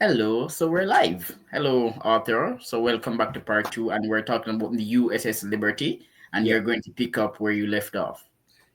Hello, so we're live. Hello, Arthur. So welcome back to part two, and we're talking about the USS Liberty, and Yeah. you're going to pick up where you left off.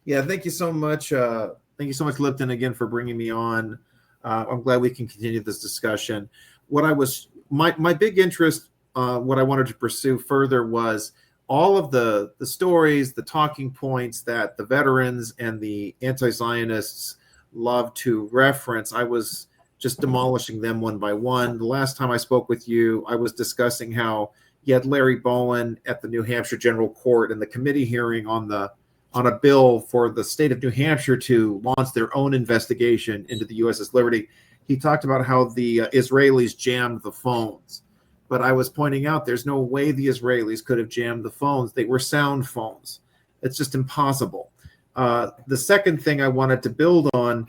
Yeah. Thank you so much. Thank you so much, Lipton, again for bringing me on. I'm glad we can continue this discussion. My big interest, what I wanted to pursue further was all of the stories, the talking points that the veterans and the anti-Zionists love to reference. I was just demolishing them one by one. The last time I spoke with you, I was discussing how you had Larry Bowen at the New Hampshire General Court and the committee hearing on a bill for the state of New Hampshire to launch their own investigation into the USS Liberty. He talked about how the Israelis jammed the phones. But I was pointing out there's no way the Israelis could have jammed the phones. They were sound phones. It's just impossible. The second thing I wanted to build on,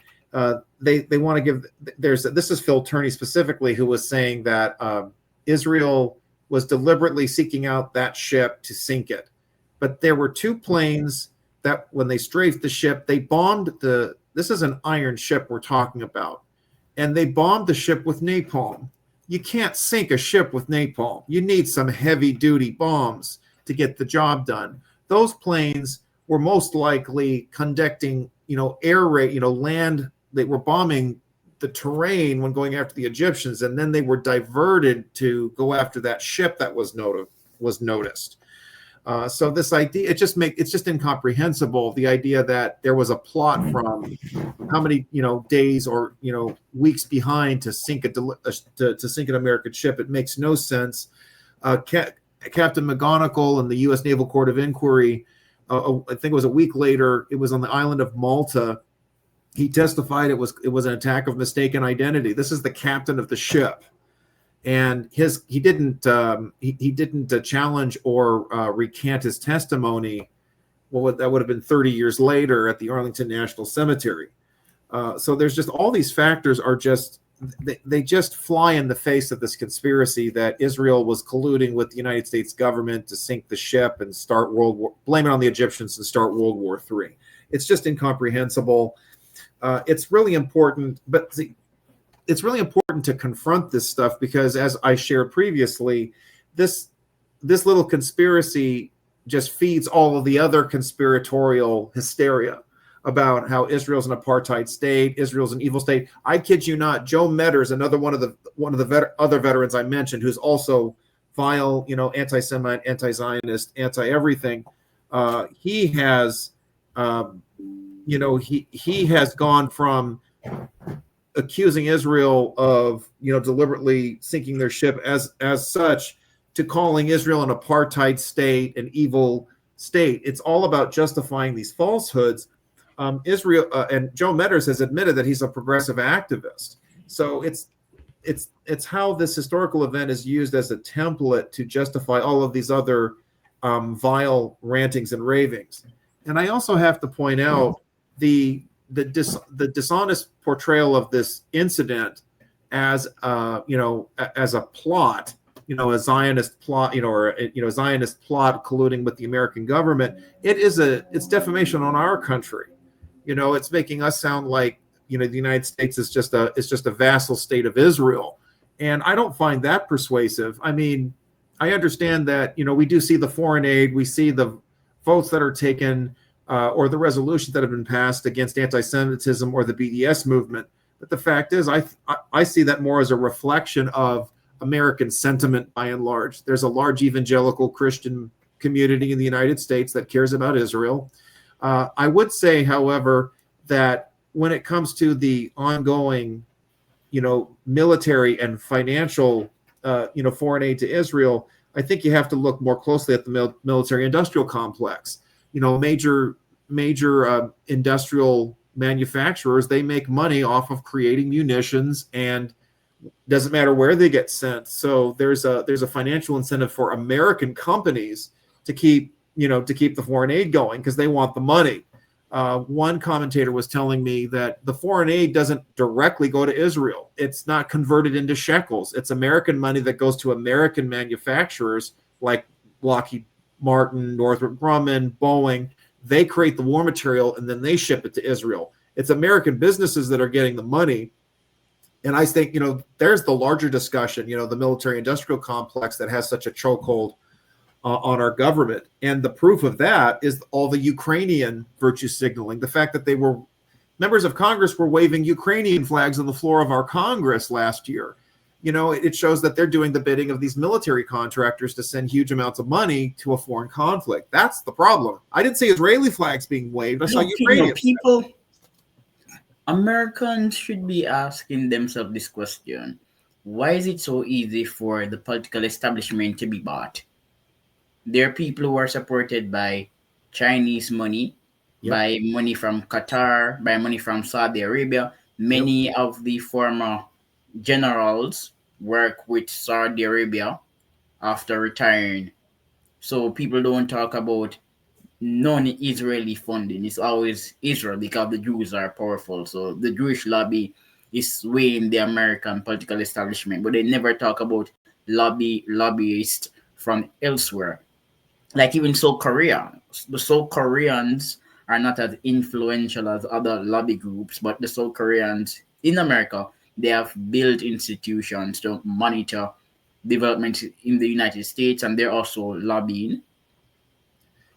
they want to give, this is Phil Turney specifically, who was saying that Israel was deliberately seeking out that ship to sink it. But there were two planes that when they strafed the ship, they bombed this is an iron ship we're talking about, and they bombed the ship with napalm. You can't sink a ship with napalm. You need some heavy duty bombs to get the job done. Those planes were most likely conducting, air raid, land. They were bombing the terrain when going after the Egyptians, and then they were diverted to go after that ship that was noticed. So this idea, it's just incomprehensible. The idea that there was a plot from how many days or weeks behind to sink to sink an American ship. It makes no sense. Captain McGonigal and the U.S. Naval Court of Inquiry, I think it was a week later. It was on the island of Malta. He testified it was an attack of mistaken identity. This is the captain of the ship. And he didn't challenge or recant his testimony. Well, that would have been 30 years later at the Arlington National Cemetery. So there's just all these factors are just they just fly in the face of this conspiracy that Israel was colluding with the United States government to sink the ship and blame it on the Egyptians and start World War III. It's just incomprehensible. It's really important, but it's really important to confront this stuff because, as I shared previously, this little conspiracy just feeds all of the other conspiratorial hysteria about how Israel's an apartheid state, Israel's an evil state. I kid you not, Joe Medders, another one of the other veterans I mentioned, who's also vile, anti-Semite, anti-Zionist, anti-everything. He has, he has gone from accusing Israel of deliberately sinking their ship as such to calling Israel an apartheid state, an evil state. It's all about justifying these falsehoods. Israel and Joe Medders has admitted that he's a progressive activist. So it's how this historical event is used as a template to justify all of these other vile rantings and ravings. And I also have to point out the dishonest portrayal of this incident as as a plot, a Zionist plot, or a Zionist plot colluding with the American government. It's defamation on our country. It's making us sound like the United States is just a vassal state of Israel, and I don't find that persuasive. I mean, I understand that we do see the foreign aid, we see the votes that are taken. Or the resolutions that have been passed against anti-Semitism or the BDS movement. But the fact is, I see that more as a reflection of American sentiment by and large. There's a large evangelical Christian community in the United States that cares about Israel. I would say, however, that when it comes to the ongoing, military and financial, foreign aid to Israel, I think you have to look more closely at the military-industrial complex. Major industrial manufacturers, they make money off of creating munitions, and doesn't matter where they get sent. So there's a financial incentive for American companies to keep the foreign aid going because they want the money. One commentator was telling me that the foreign aid doesn't directly go to Israel. It's not converted into shekels. It's American money that goes to American manufacturers like Lockheed Martin, Northrop Grumman, Boeing. They create the war material and then they ship it to Israel. It's American businesses that are getting the money. And I think, there's the larger discussion, the military industrial complex that has such a chokehold on our government. And the proof of that is all the Ukrainian virtue signaling. The fact that members of Congress were waving Ukrainian flags on the floor of our Congress last year. It shows that they're doing the bidding of these military contractors to send huge amounts of money to a foreign conflict. That's the problem. I didn't see Israeli flags being waved. I saw Ukrainian. People, Americans should be asking themselves this question. Why is it so easy for the political establishment to be bought? There are people who are supported by Chinese money, Yep. by money from Qatar, by money from Saudi Arabia. Many of the former generals work with Saudi Arabia after retiring. So people don't talk about non-Israeli funding. It's always Israel because the Jews are powerful. So the Jewish lobby is swaying the American political establishment, but they never talk about lobbyists from elsewhere. Like even South Korea, the South Koreans are not as influential as other lobby groups, but the South Koreans in America, they have built institutions to monitor development in the United States, and they're also lobbying.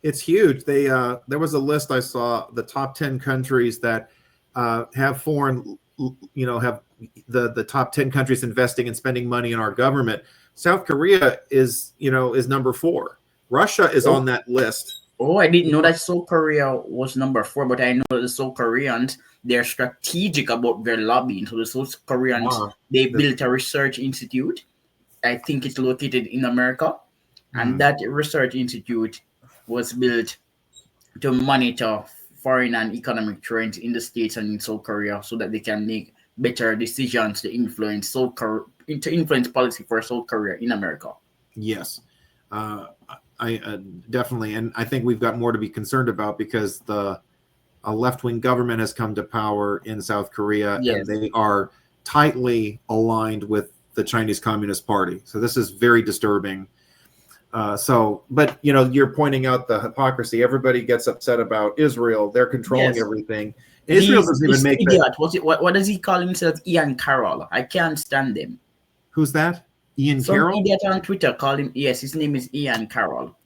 It's huge. There was a list I saw, the top 10 countries that have foreign, have the top 10 countries investing and spending money in our government. South Korea is number 4. Russia is on that list. Oh, I didn't know that South Korea was number 4, but I know the South Koreans, they're strategic about their lobbying. So the South Koreans, they built a research institute. I think it's located in America. And that research institute was built to monitor foreign and economic trends in the States and in South Korea so that they can make better decisions to influence policy for South Korea in America. Yes. I definitely, and I think we've got more to be concerned about because a left-wing government has come to power in South Korea, and they are tightly aligned with the Chinese Communist Party. So this is very disturbing. But you're pointing out the hypocrisy. Everybody gets upset about Israel. They're controlling everything. Israel doesn't even make that. What does he call himself? Ian Carroll. I can't stand him. Who's that? Ian Carroll? Some idiot on Twitter call him. Yes, his name is Ian Carroll.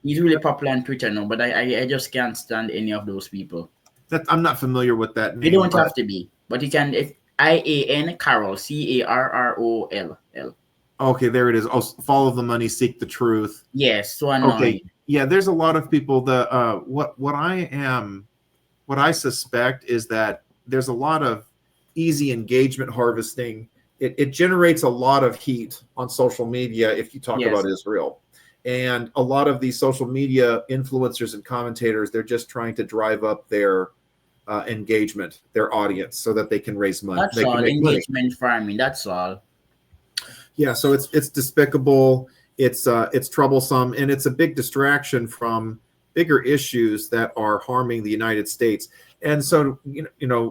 He's really popular on Twitter now, but I just can't stand any of those people. I'm not familiar with that name. You don't have to be, but you can. If IAN Carroll, CARROLL. Okay, there it is. Oh, follow the money, seek the truth. Yes, so annoying. Okay, yeah. There's a lot of people that what I suspect is that there's a lot of easy engagement harvesting. It generates a lot of heat on social media if you talk about Israel. And a lot of these social media influencers and commentators, they're just trying to drive up their engagement, their audience, so that they can raise money. That's all. Engagement farming. That's all. Yeah, so it's despicable. It's troublesome, and it's a big distraction from bigger issues that are harming the United States. And so,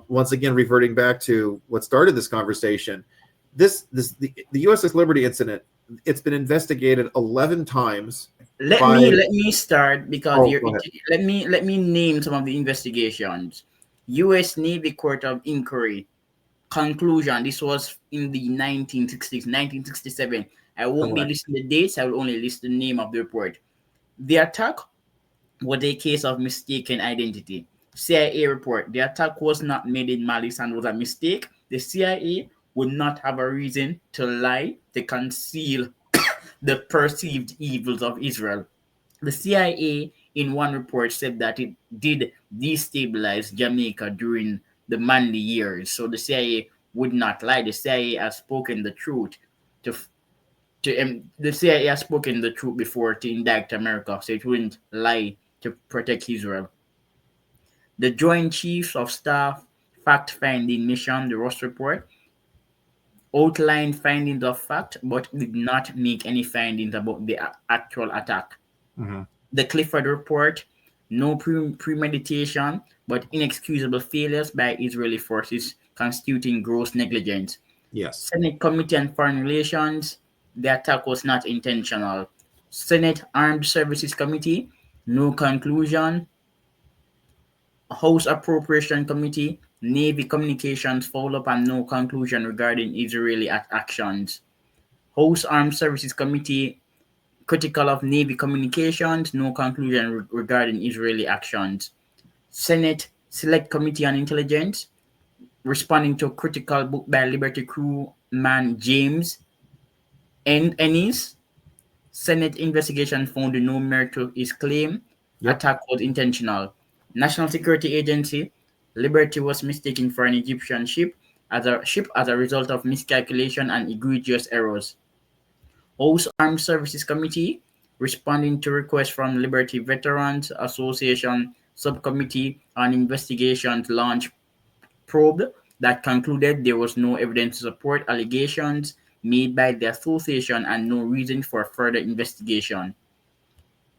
once again, reverting back to what started this conversation, the USS Liberty incident. It's been investigated 11 times. Let me start because let me name some of the investigations. U.S. Navy Court of Inquiry conclusion. This was in the 1960s, 1967. I won't be listing the dates. I will only list the name of the report. The attack was a case of mistaken identity. CIA report. The attack was not made in malice and was a mistake. The CIA would not have a reason to lie, to conceal the perceived evils of Israel. The CIA, in one report, said that it did destabilize Jamaica during the Manley years. So the CIA would not lie. The CIA has spoken the truth the CIA has spoken the truth before to indict America, so it wouldn't lie to protect Israel. The Joint Chiefs of Staff fact-finding mission, the Ross report, outlined findings of fact, but did not make any findings about the actual attack. Mm-hmm. The Clifford report, no premeditation, but inexcusable failures by Israeli forces constituting gross negligence. Yes. Senate Committee on Foreign Relations, the attack was not intentional. Senate Armed Services Committee, no conclusion. House Appropriation Committee, Navy communications follow up and no conclusion regarding Israeli actions. House Armed Services Committee critical of Navy communications, no conclusion regarding Israeli actions. Senate Select Committee on Intelligence responding to critical book by Liberty crewman James Ennis. Senate investigation found no merit to his claim. Yep. Attack was intentional. National Security Agency. Liberty was mistaken for an Egyptian ship as a result of miscalculation and egregious errors. House Armed Services Committee, responding to requests from Liberty Veterans Association Subcommittee on Investigations, launched probe that concluded there was no evidence to support allegations made by the association and no reason for further investigation.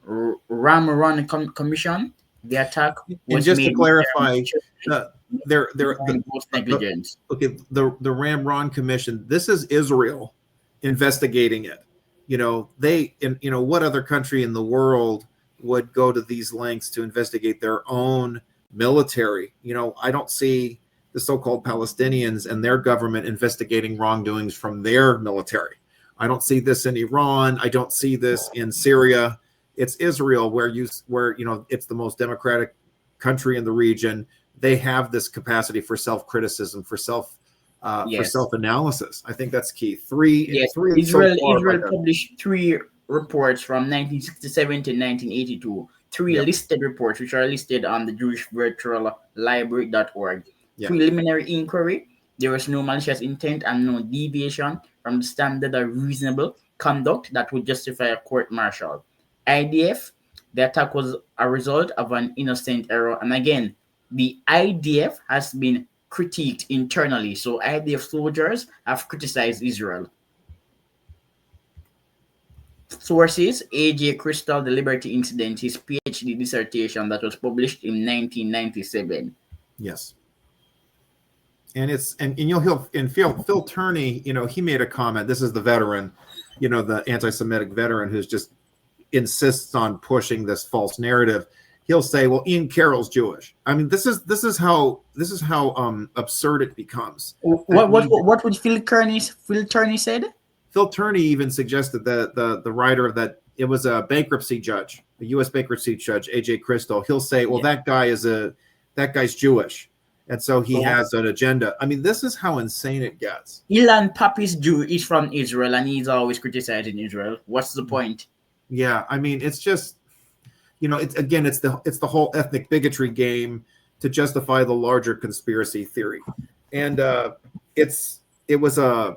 Ram Run Commission, the attack And was just to made with clarify, gross negligence. okay, the Ramron Commission. This is Israel investigating it. What other country in the world would go to these lengths to investigate their own military? I don't see the so-called Palestinians and their government investigating wrongdoings from their military. I don't see this in Iran. I don't see this in Syria. It's Israel, where it's the most democratic country in the region. They have this capacity for self-criticism, for self-analysis. I think that's key. Three Israel published 3 reports from 1967 to 1982. 3 listed reports, which are listed on the Jewish Virtual Library.org. Preliminary inquiry. There was no malicious intent and no deviation from the standard of reasonable conduct that would justify a court-martial. IDF, the attack was a result of an innocent error. And again, the IDF has been critiqued internally. So IDF soldiers have criticized Israel. Sources: A.J. Crystal, The Liberty Incident, his PhD dissertation that was published in 1997. Yes. And you'll hear, and Phil Turney, he made a comment. This is the veteran, the anti-Semitic veteran who's just insists on pushing this false narrative. He'll say, "Well, Ian Carroll's Jewish." I mean, this is how absurd it becomes. What would Phil Turney said? Phil Turney even suggested that the writer of that, it was a bankruptcy judge, a U.S. bankruptcy judge, A.J. Crystal. He'll say, "Well, that guy's Jewish, and so he has an agenda." I mean, this is how insane it gets. Ilan Pappy's Jew is from Israel, and he's always criticizing Israel. What's the point? Yeah, I mean, it's just, it's the whole ethnic bigotry game to justify the larger conspiracy theory, and it was a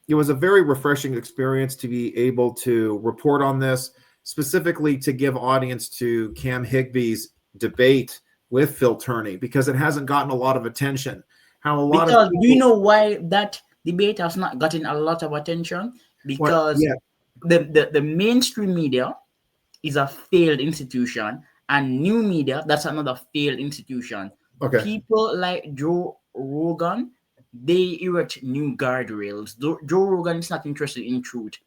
very refreshing experience to be able to report on this, specifically to give audience to Cam Higby's debate with Phil Turney, because it hasn't gotten a lot of attention. Do you know why that debate has not gotten a lot of attention? Because the mainstream media is a failed institution, and new media, that's another failed institution. Okay. People like Joe Rogan, they erect new guardrails. Joe Rogan is not interested in truth.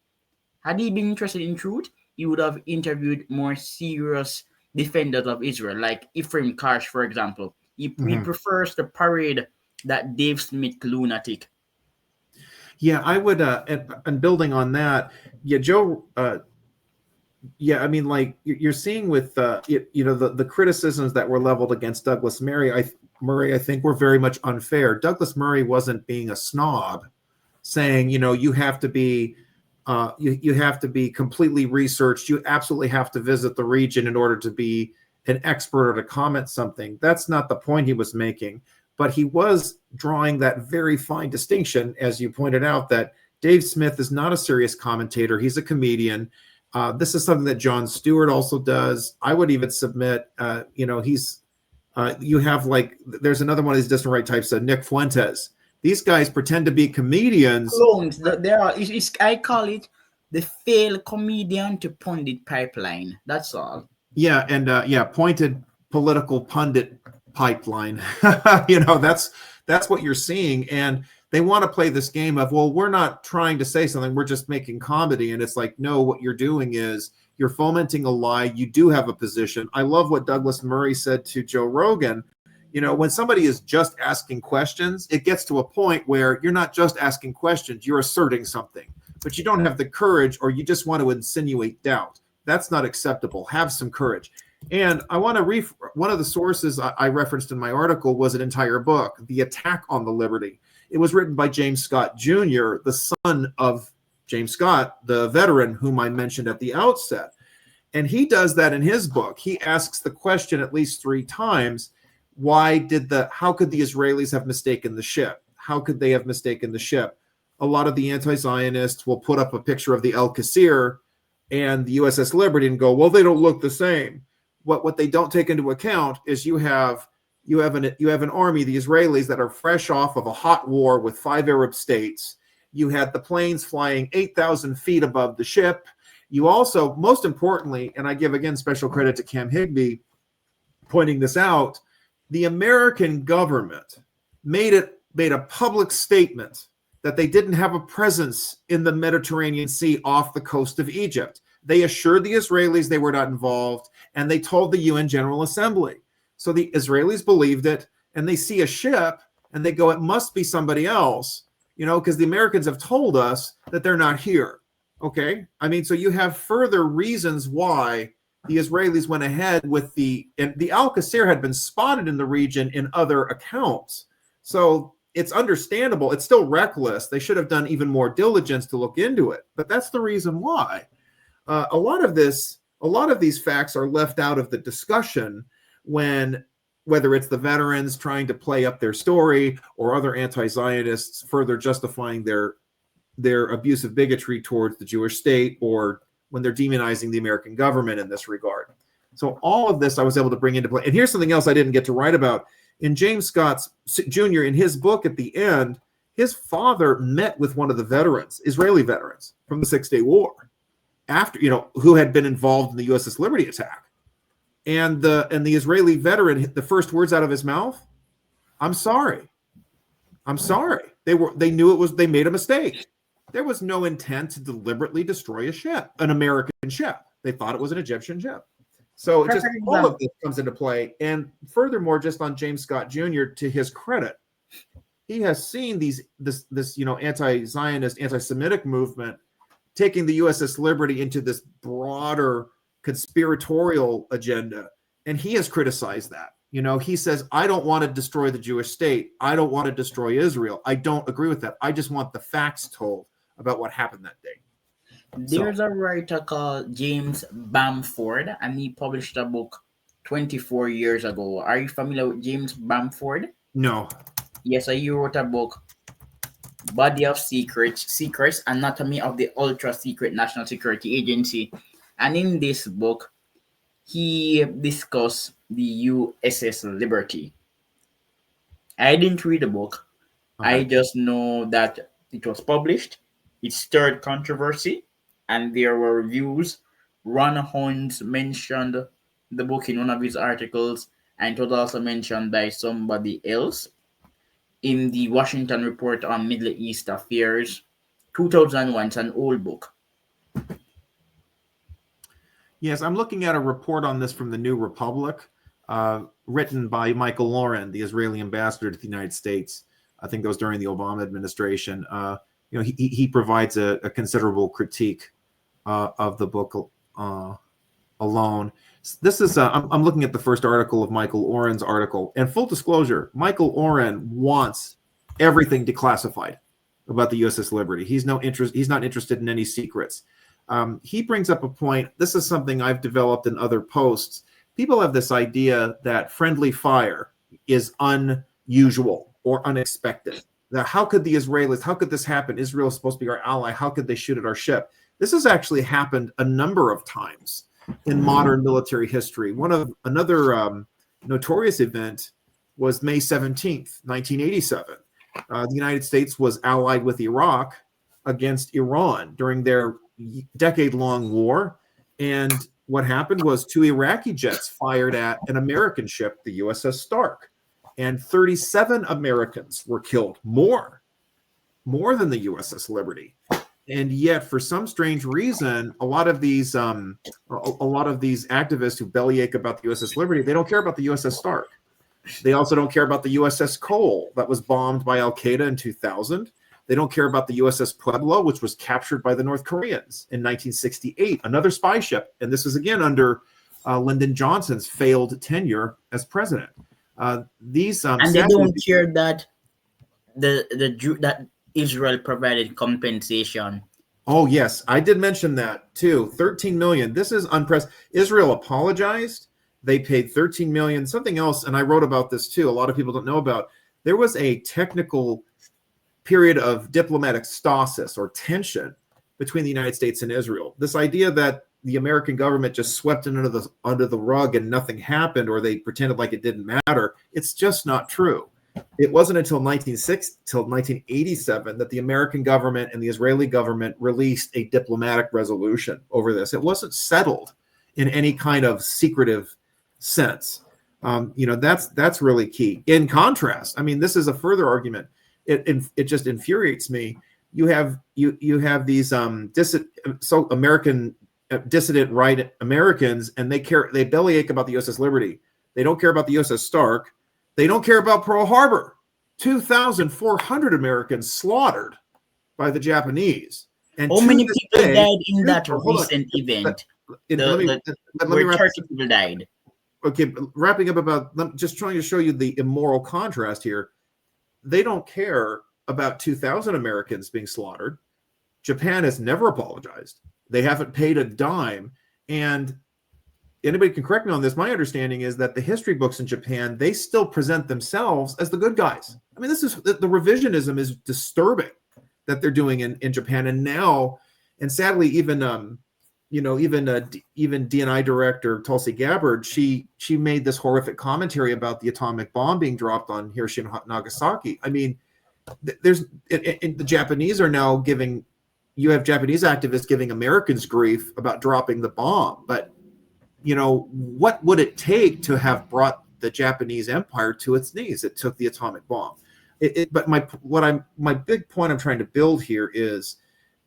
Had he been interested in truth, he would have interviewed more serious defenders of Israel, like Ephraim Karsh, for example. He prefers to parade that Dave Smith lunatic. Yeah, I would, and building on that, Joe, I mean, like you're seeing with, the criticisms that were leveled against Douglas Murray, I think were very much unfair. Douglas Murray wasn't being a snob, saying, you have to be, you have to be completely researched. You absolutely have to visit the region in order to be an expert or to comment something. That's not the point he was making. But he was drawing that very fine distinction, as you pointed out, that Dave Smith is not a serious commentator. He's a comedian. This is something that Jon Stewart also does. I would even submit, he's, you have there's another one of these distant right types, Nick Fuentes. These guys pretend to be comedians. Clones. I call it the failed comedian to pundit pipeline. That's all. Yeah, and pointed political pundit pipeline. That's what you're seeing, and they want to play this game of, well, we're not trying to say something, we're just making comedy. And it's like, no, what you're doing is you're fomenting a lie. You do have a position. I love what Douglas Murray said to Joe Rogan. When somebody is just asking questions, it gets to a point where you're not just asking questions, you're asserting something, but you don't have the courage, or you just want to insinuate doubt. That's not acceptable. Have some courage. And I want to one of the sources I referenced in my article was an entire book, The Attack on the Liberty. It was written by James Scott Jr., the son of James Scott, the veteran whom I mentioned at the outset. And he does that in his book. He asks the question at least 3 times, how could the Israelis have mistaken the ship? How could they have mistaken the ship? A lot of the anti-Zionists will put up a picture of the El Qasir and the USS Liberty and go, well, they don't look the same. What they don't take into account is you have an army, the Israelis, that are fresh off of a hot war with 5 Arab states. You had the planes flying 8,000 feet above the ship. You also, most importantly, and I give again special credit to Cam Higbee pointing this out, the American government made a public statement that they didn't have a presence in the Mediterranean Sea off the coast of Egypt. They assured the Israelis they were not involved, and they told the UN General Assembly. So the Israelis believed it, and they see a ship, and they go, it must be somebody else, because the Americans have told us that they're not here. Okay? I mean, so you have further reasons why the Israelis went ahead with and the Al Qasir had been spotted in the region in other accounts. So it's understandable. It's still reckless. They should have done even more diligence to look into it. But that's the reason why. A lot of these facts are left out of the discussion whether it's the veterans trying to play up their story or other anti-Zionists further justifying their abusive bigotry towards the Jewish state, or when they're demonizing the American government in this regard. So all of this I was able to bring into play. And here's something else I didn't get to write about. In James Scott Jr., in his book at the end, his father met with one of the veterans, Israeli veterans from the 6-Day War, who had been involved in the USS Liberty attack. And the Israeli veteran, the first words out of his mouth, I'm sorry. They knew they made a mistake. There was no intent to deliberately destroy a ship, an American ship. They thought it was an Egyptian ship. So it just all of this comes into play. And furthermore, just on James Scott Jr., to his credit, he has seen this anti-Zionist, anti-Semitic movement taking the USS Liberty into this broader conspiratorial agenda. And he has criticized that. He says, I don't want to destroy the Jewish state. I don't want to destroy Israel. I don't agree with that. I just want the facts told about what happened that day. There's a writer called James Bamford, and he published a book 24 years ago. Are you familiar with James Bamford? No. Yes, he wrote a book, Body of Secrets, Anatomy of the Ultra Secret National Security Agency. And in this book, he discussed the USS Liberty. I didn't read the book. Okay. I just know that it was published. It stirred controversy, and there were reviews. Ron Hunt mentioned the book in one of his articles, and it was also mentioned by somebody else in the Washington Report on Middle East Affairs, 2001. It's an old book. Yes, I'm looking at a report on this from the New Republic, written by Michael Oren, the Israeli ambassador to the United States. I think that was during the Obama administration. He provides a considerable critique of the book alone. This is I'm looking at the first article of Michael Oren's article. And full disclosure, Michael Oren wants everything declassified about the USS Liberty. He's not interested in any secrets. He brings up a point. This is something I've developed in other posts. People have this idea that friendly fire is unusual or unexpected. Now, how could this happen? Israel is supposed to be our ally. How could they shoot at our ship? This has actually happened a number of times in modern military history. Another notorious event was May 17th, 1987. The United States was allied with Iraq against Iran during their decade-long war. And what happened was 2 Iraqi jets fired at an American ship, the USS Stark. And 37 Americans were killed, more than the USS Liberty. And yet, for some strange reason, a lot of these activists who bellyache about the USS Liberty, they don't care about the USS Stark. They also don't care about the USS Cole that was bombed by Al Qaeda in 2000. They don't care about the USS Pueblo, which was captured by the North Koreans in 1968, another spy ship. And this was again under Lyndon Johnson's failed tenure as president. These and they don't care that that Israel provided compensation. Oh yes, I did mention that too. 13 million. This is unprecedented. Israel apologized. They paid 13 million. Something else, and I wrote about this too. A lot of people don't know about. There was a technical period of diplomatic stasis or tension between the United States and Israel. This idea that the American government just swept it under the rug and nothing happened, or they pretended like it didn't matter. It's just not true. It wasn't until 1987 that the American government and the Israeli government released a diplomatic resolution over this. It wasn't settled in any kind of secretive sense. That's really key. In contrast, I mean, this is a further argument. It just infuriates me. You have these American dissident right Americans, and they bellyache about the USS Liberty. They don't care about the USS Stark. They don't care about Pearl Harbor. 2,400 Americans slaughtered by the Japanese. And how many people died in that recent event? Let me 30 people died. Okay, wrapping up just trying to show you the immoral contrast here. They don't care about 2,000 Americans being slaughtered. Japan has never apologized. They haven't paid a dime. And anybody can correct me on this. My understanding is that the history books in Japan, they still present themselves as the good guys. I mean, the revisionism is disturbing that they're doing in Japan. And now, and sadly, even DNI director Tulsi Gabbard, she made this horrific commentary about the atomic bomb being dropped on Hiroshima and Nagasaki. I mean, the Japanese are now you have Japanese activists giving Americans grief about dropping the bomb. But, what would it take to have brought the Japanese empire to its knees? It took the atomic bomb. But my big point I'm trying to build here is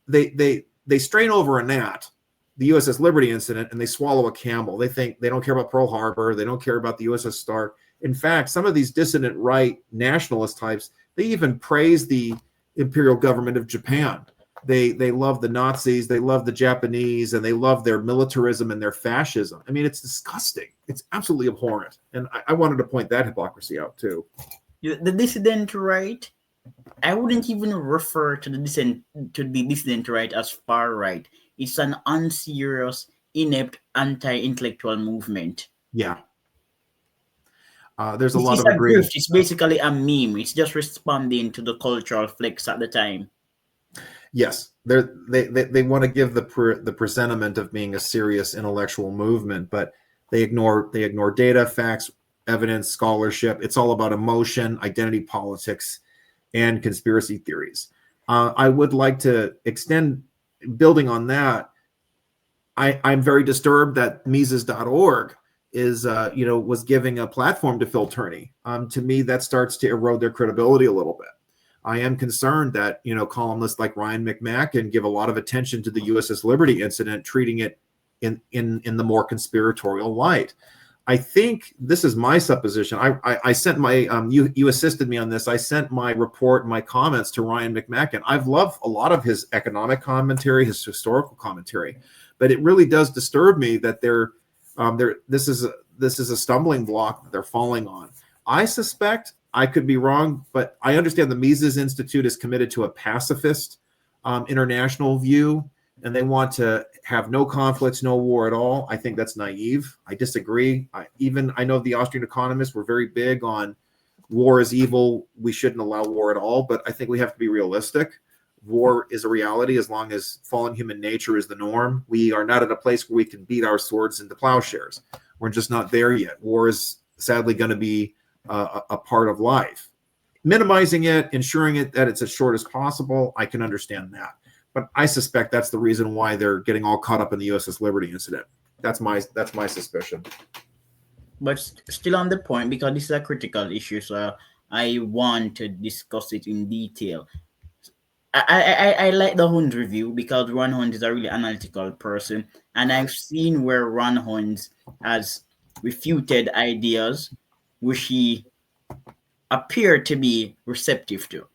they strain over a gnat, the USS Liberty incident, and they swallow a camel. They think they don't care about Pearl Harbor. They don't care about the USS Stark. In fact, some of these dissident right nationalist types, they even praise the imperial government of Japan. They love the Nazis, they love the Japanese, and they love their militarism and their fascism. I mean, it's disgusting. It's absolutely abhorrent. And I wanted to point that hypocrisy out too. The dissident right, I wouldn't even refer to the dissident right as far right. It's an unserious, inept, anti-intellectual movement. Yeah. There's a lot of agreement. It's basically a meme. It's just responding to the cultural flex at the time. Yes, they want to give the presentiment of being a serious intellectual movement, but they ignore data, facts, evidence, scholarship. It's all about emotion, identity politics, and conspiracy theories. I would like to extend, building on that. I'm very disturbed that Mises.org was giving a platform to Phil Turney. To me, that starts to erode their credibility a little bit. I am concerned that, columnists like Ryan McMacken give a lot of attention to the USS Liberty incident, treating it in the more conspiratorial light. I think this is my supposition. I sent my, you assisted me on this. I sent my report, my comments to Ryan McMacken. I've loved a lot of his economic commentary, his historical commentary, but it really does disturb me that this is a stumbling block that they're falling on. I suspect, I could be wrong, but I understand the Mises Institute is committed to a pacifist international view, and they want to have no conflicts, no war at all. I think that's naive. I disagree. I know the Austrian economists were very big on war is evil. We shouldn't allow war at all, but I think we have to be realistic. War is a reality as long as fallen human nature is the norm. We are not at a place where we can beat our swords into plowshares. We're just not there yet. War is sadly going to be a part of life. Minimizing it, ensuring that it's as short as possible, I can understand that. But I suspect that's the reason why they're getting all caught up in the USS Liberty incident. That's my suspicion. But still on the point, because this is a critical issue, so I want to discuss it in detail. I like the Hunt review because Ron Hunt is a really analytical person, and I've seen where Ron Hunt has refuted ideas which he appeared to be receptive to.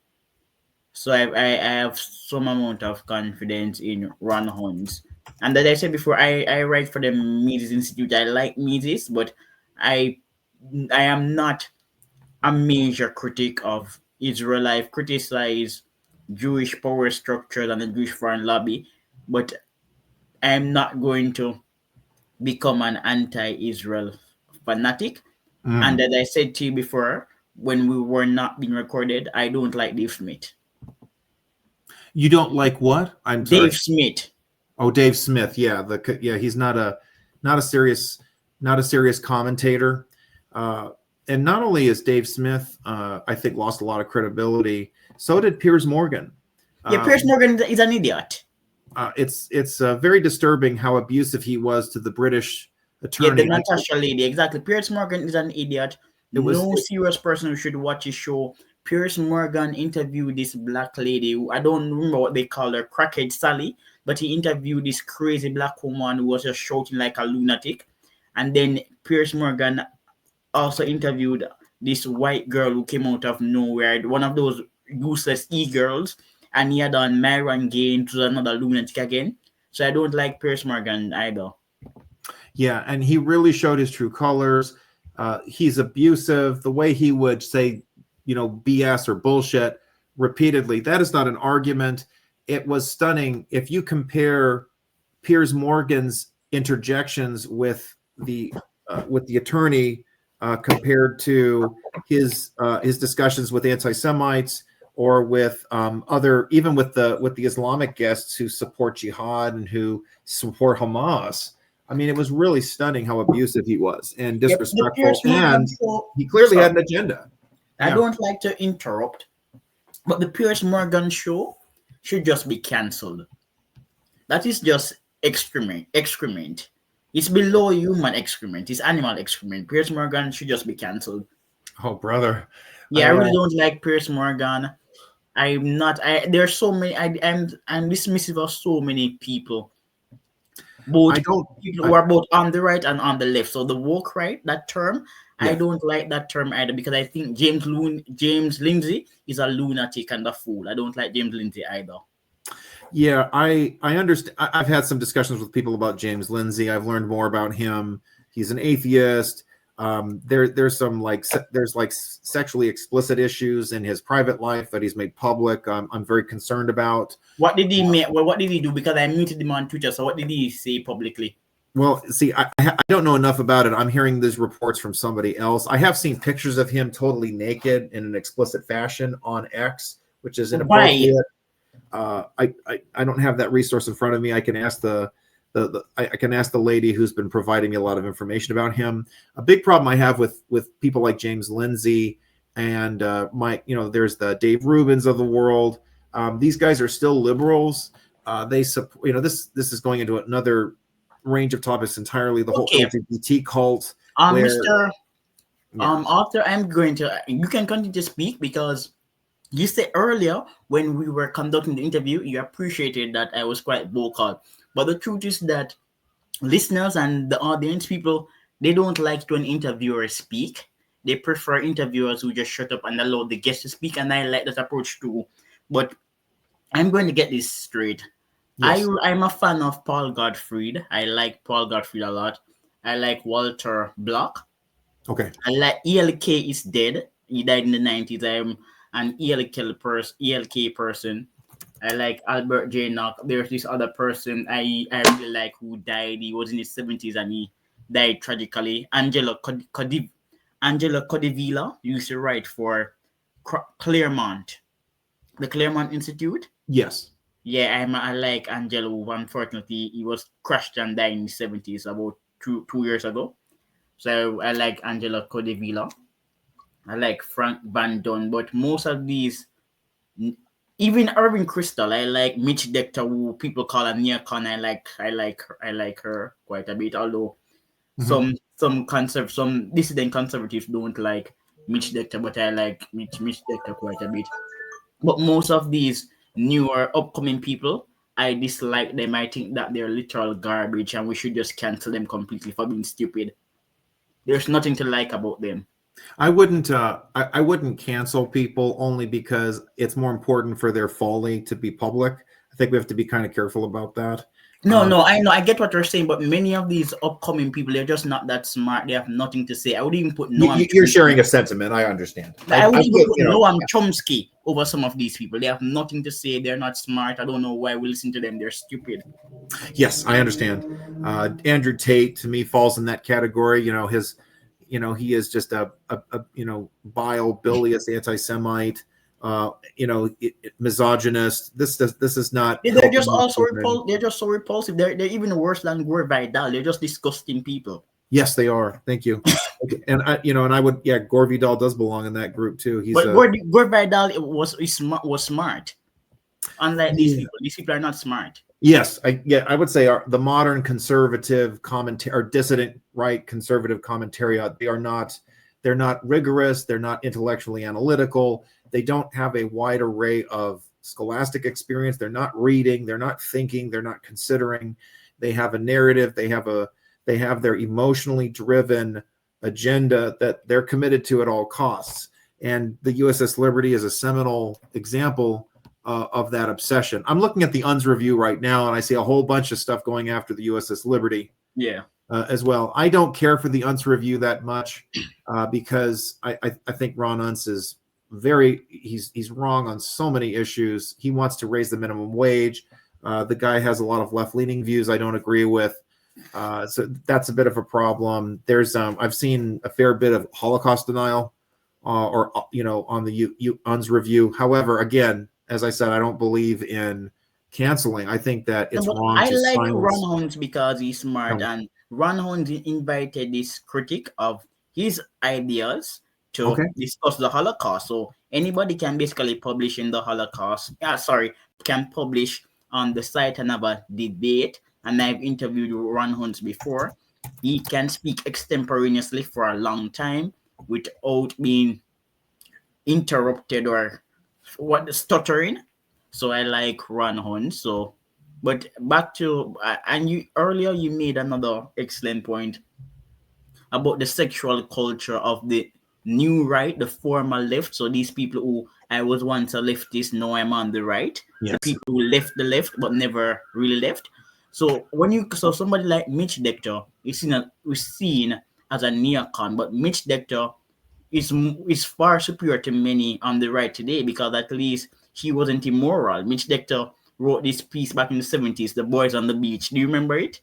So I have some amount of confidence in Ron Hunt. And as I said before, I write for the Mises Institute. I like Mises, but I I am not a major critic of Israel. I've criticized Jewish power structures and the Jewish foreign lobby, but I'm not going to become an anti-Israel fanatic. And Mm. as I said to you before, when we were not being recorded, I don't like Dave Smith. You don't like what? I'm sorry. Dave Smith. Oh, Dave Smith. Yeah, he's not a serious not a serious commentator. Uh, and not only is Dave Smith, I think, lost a lot of credibility. So did Piers Morgan. Yeah, Uh, Piers Morgan is an idiot. it's very disturbing how abusive he was to the British Yeah, the attorney. Natasha lady, exactly. Piers Morgan is an idiot. It was No serious person who should watch his show. Piers Morgan interviewed this black lady who I don't remember what they call her, Crackhead Sally, but he interviewed this crazy black woman who was just shouting like a lunatic. And then Piers Morgan also interviewed this white girl who came out of nowhere, one of those useless e-girls, and he had on Myron Gaines, who's another lunatic again. So I don't like Piers Morgan either. Yeah, and he really showed his true colors. He's abusive. The way he would say, BS or bullshit repeatedly. That is not an argument. It was stunning. If you compare Piers Morgan's interjections with the attorney compared to his discussions with anti-Semites or with other, even with the Islamic guests who support jihad and who support Hamas. I mean, it was really stunning how abusive he was and Yep, the disrespectful, Piers Morgan and show. he clearly Sorry, had an agenda. I Yeah. don't like to interrupt, but the Piers Morgan show should just be cancelled. That is just excrement. Excrement. It's below human excrement. It's animal excrement. Piers Morgan should just be cancelled. Oh, brother. Yeah, I I really don't like Piers Morgan. I'm not. There's so many. I'm dismissive of so many people, both I don't. people I, who are both on the right and on the left. So the woke right, that term, I yeah. don't like that term either because I think James Lindsay is a lunatic and a fool. I don't like James Lindsay either. Yeah, I understand. I've had some discussions with people about James Lindsay. I've learned more about him. He's an atheist. There's some sexually explicit issues in his private life that he's made public. I'm very concerned about. What did he make? Well, what did he do? Because I muted him on Twitter. So what did he say publicly? Well, see, I don't know enough about it. I'm hearing these reports from somebody else. I have seen pictures of him totally naked in an explicit fashion on X, which is Why? inappropriate. I don't have that resource in front of me. I can ask I can ask the lady who's been providing me a lot of information about him. A big problem I have with people like James Lindsay and there's the Dave Rubins of the world. These guys are still liberals. They support. This is going into another range of topics entirely. The whole Okay. LGBT cult. Where, Mr. yeah. After I'm going to, you can continue to speak because you said earlier when we were conducting the interview, you appreciated that I was quite vocal. But the truth is that listeners and the audience, people, they don't like when interviewers speak. They prefer interviewers who just shut up and allow the guest to speak, and I like that approach too. But I'm going to get this straight. Yes. I'm a fan of Paul Gottfried. I like Paul Gottfried a lot. I like Walter Block. Okay. I like ELK is dead. He died in the 90s. I'm an ELK person. I like Albert J. Nock. There's this other person I really like who died. He was in his 70s and he died tragically. Angela Codevilla used to write for Claremont, the Claremont Institute. Yes. Yeah, I like Angelo. Who unfortunately, he was crushed and died in the 70s about two years ago. So I like Angela Codevilla. I like Frank Van Dunn. But most of these, even Irving Crystal, I like Mitch Decter, who people call a neocon. I like her quite a bit. Although Mhm. some dissident conservatives don't like Mitch Decter, but I like Mitch Decter quite a bit. But most of these newer upcoming people, I dislike them. I think that they're literal garbage and we should just cancel them completely for being stupid. There's nothing to like about them. I wouldn't cancel people only because it's more important for their folly to be public. I think we have to be kind of careful about that. No, no, I know, I get what you're saying, but many of these upcoming people, they're just not that smart. They have nothing to say. I would even put Noam You're Chomsky. sharing a sentiment. I understand. I would even feel, put Noam Chomsky over some of these people. They have nothing to say. They're not smart. I don't know why we listen to them. They're stupid. yes, I understand. Andrew Tate to me falls in that category. He is just a vile, bilious anti-Semite. Misogynist. This is not They're just helping these also children. repulsive. They're just so repulsive. They're even worse than Gore Vidal. They're just disgusting people. Yes, they are. Thank you. Okay. And I would, yeah, Gore Vidal does belong in that group too. He's But Gore Vidal was smart. Unlike yeah. these people are not smart. Yes, I would say the modern conservative commentary or dissident right conservative commentariat, they're not rigorous, they're not intellectually analytical, they don't have a wide array of scholastic experience, they're not reading, they're not thinking, they're not considering, they have a narrative, they have their emotionally driven agenda that they're committed to at all costs. And the USS Liberty is a seminal example of that obsession. I'm looking at the UNS review right now, and I see a whole bunch of stuff going after the USS Liberty. Yeah. As well. I don't care for the UNS review that much because I think Ron Unz is he's wrong on so many issues. He wants to raise the minimum wage. The guy has a lot of left-leaning views I don't agree with. So that's a bit of a problem. There's I've seen a fair bit of Holocaust denial on the UNS review. However, again, as I said, I don't believe in canceling. I think that it's wrong I to like silence. Ron Hunt because he's smart, and Ron Hunt invited this critic of his ideas to Okay. discuss the Holocaust. So anybody can basically publish in the Holocaust. Can publish on the site and have a debate. And I've interviewed Ron Hunt before. He can speak extemporaneously for a long time without being interrupted or stuttering. So I like Ron Hunt. So, but back to and you earlier you made another excellent point about the sexual culture of the new right, the former left. So these people who I was once a leftist, now I'm on the right. The Yes. people who left the left but never really left. So somebody like Mitch Decter is seen as a neocon, but Mitch Decter is far superior to many on the right today because at least he wasn't immoral. Mitch Decter wrote this piece back in the 70s, The Boys on the Beach. Do you remember it?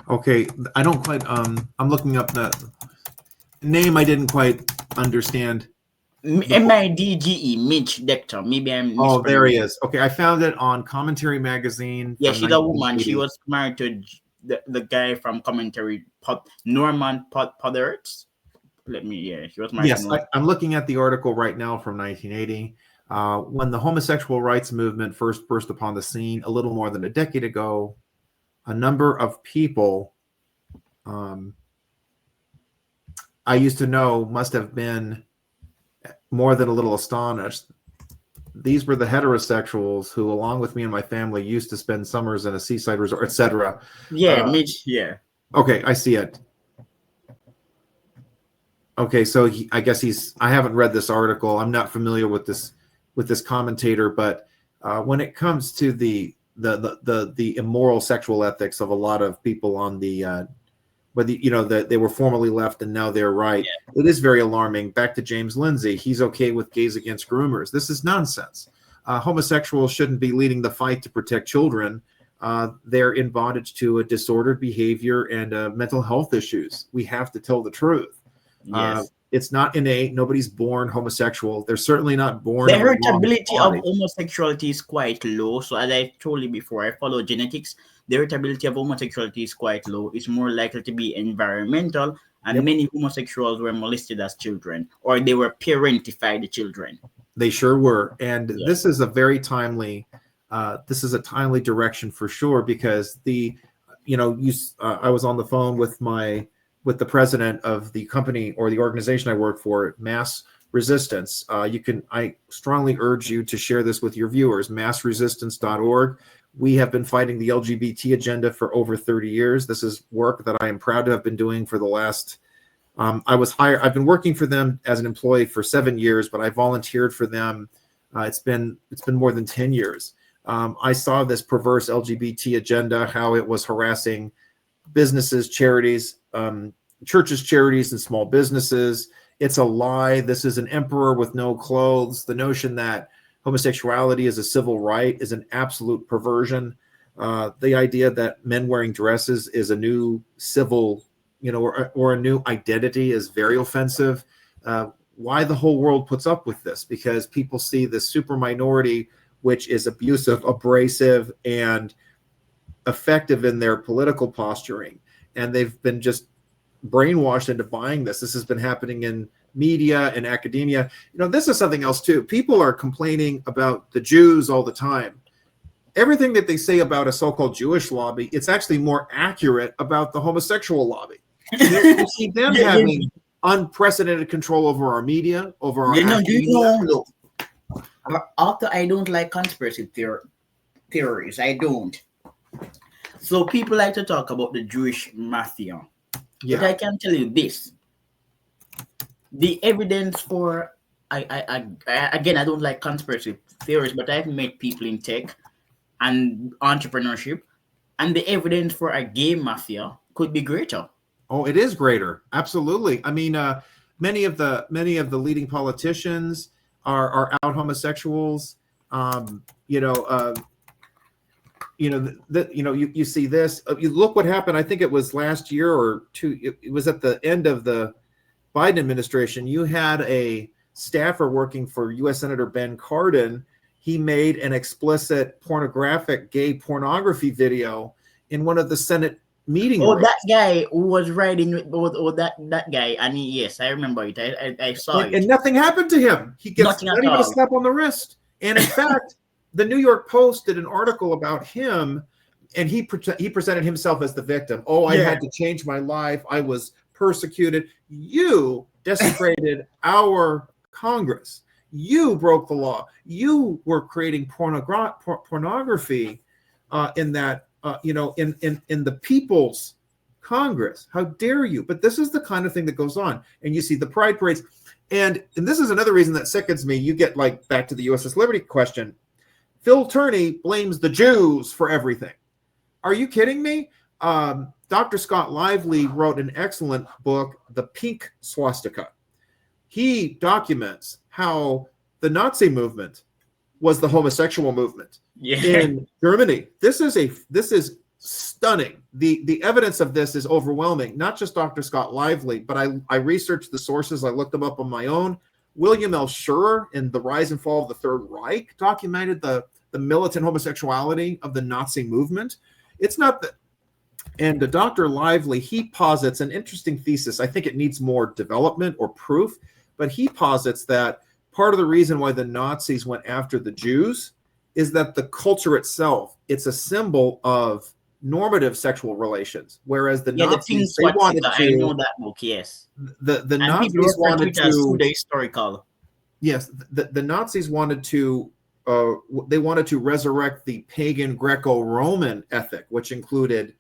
Okay. I don't quite I'm looking up the name I didn't quite understand. Midge, Mitch Decter. Maybe I'm Oh, there he mispronouncing. is. Okay, I found it on Commentary Magazine Yeah, from she's a woman. She 1980. was married to the guy from Commentary, Norman Podderts. She was married to Yes, Norman. I'm looking at the article right now from 1980. When the homosexual rights movement first burst upon the scene a little more than a decade ago, a number of people I used to know must have been more than a little astonished. These were the heterosexuals who, along with me and my family, used to spend summers in a seaside resort, etc. Yeah, Mitch. Yeah. Okay, I see it. Okay, so I guess I haven't read this article. I'm not familiar with this commentator, but when it comes to the immoral sexual ethics of a lot of people on the whether that they were formerly left and now they're right, it is very alarming. Back to James Lindsay, he's okay with gays against groomers. This is nonsense. Homosexuals shouldn't be leading the fight to protect children. They're in bondage to a disordered behavior and mental health issues. We have to tell the truth. Yes. It's not innate. Nobody's born homosexual. They're certainly not born The in a wrong heritability of body. homosexuality is quite low. So as I told you before, I follow genetics. The heritability of homosexuality is quite low. It's more likely to be environmental, and Yep. many homosexuals were molested as children, or they were parentified children. They sure were. And Yeah. this is a very timely direction for sure, because I was on the phone with the president of the company or the organization I work for, Mass Resistance. I strongly urge you to share this with your viewers, massresistance.org. We have been fighting the LGBT agenda for over 30 years. This is work that I am proud to have been doing for the last I was hired. I've been working for them as an employee for 7 years, but I volunteered for them. It's been more than 10 years. I saw this perverse LGBT agenda, how it was harassing businesses, charities, churches, charities, and small businesses. It's a lie. This is an emperor with no clothes. The notion that homosexuality is a civil right is an absolute perversion. The idea that men wearing dresses is a new civil, or a new identity is very offensive. Why the whole world puts up with this? Because people see this super minority, which is abusive, abrasive, and effective in their political posturing, and they've been just brainwashed into buying this. This has been happening in media and academia. This is something else too. People are complaining about the Jews all the time. Everything that they say about a so-called Jewish lobby, it's actually more accurate about the homosexual lobby. You see them having unprecedented control over our media, over our academia. Look, after I don't like conspiracy theories. I don't. So people like to talk about the Jewish mafia. Yeah. But I can tell you this. The evidence for again, I don't like conspiracy theories, but I've met people in tech and entrepreneurship, and the evidence for a gay mafia could be greater. Oh, it is greater. Absolutely. I mean, many of the leading politicians are out homosexuals. You see this. You look what happened. I think it was last year or two. It was at the end of the Biden administration. You had a staffer working for U.S. Senator Ben Cardin. He made an explicit pornographic gay pornography video in one of the Senate meeting rooms. That guy who was riding with that guy, and yes, I remember it. I saw it. And nothing happened to him. He gets not even a slap on the wrist. And in fact, the New York Post did an article about him, and he presented himself as the victim. Oh, I had to change my life. I was persecuted. You desecrated our Congress. You broke the law. You were creating pornography in that, in the People's Congress. How dare you? But this is the kind of thing that goes on. And you see the pride parades. And this is another reason that sickens me. You get back to the USS Liberty question. Phil Turney blames the Jews for everything. Are you kidding me? Dr. Scott Lively wrote an excellent book, The Pink Swastika. He documents how the Nazi movement was the homosexual movement in Germany. This is stunning. The evidence of this is overwhelming. Not just Dr. Scott Lively, but I researched the sources. I looked them up on my own. William L. Schurer in The Rise and Fall of the Third Reich documented the militant homosexuality of the Nazi movement. It's not that. And Dr. Lively, he posits an interesting thesis. I think it needs more development or proof, but he posits that part of the reason why the Nazis went after the Jews is that the culture itself, it's a symbol of normative sexual relations, whereas the Nazis, they wanted to. I know that book, yes. The Nazis wanted to historical. Yes, the Nazis wanted to. They wanted to resurrect the pagan Greco-Roman ethic, which included,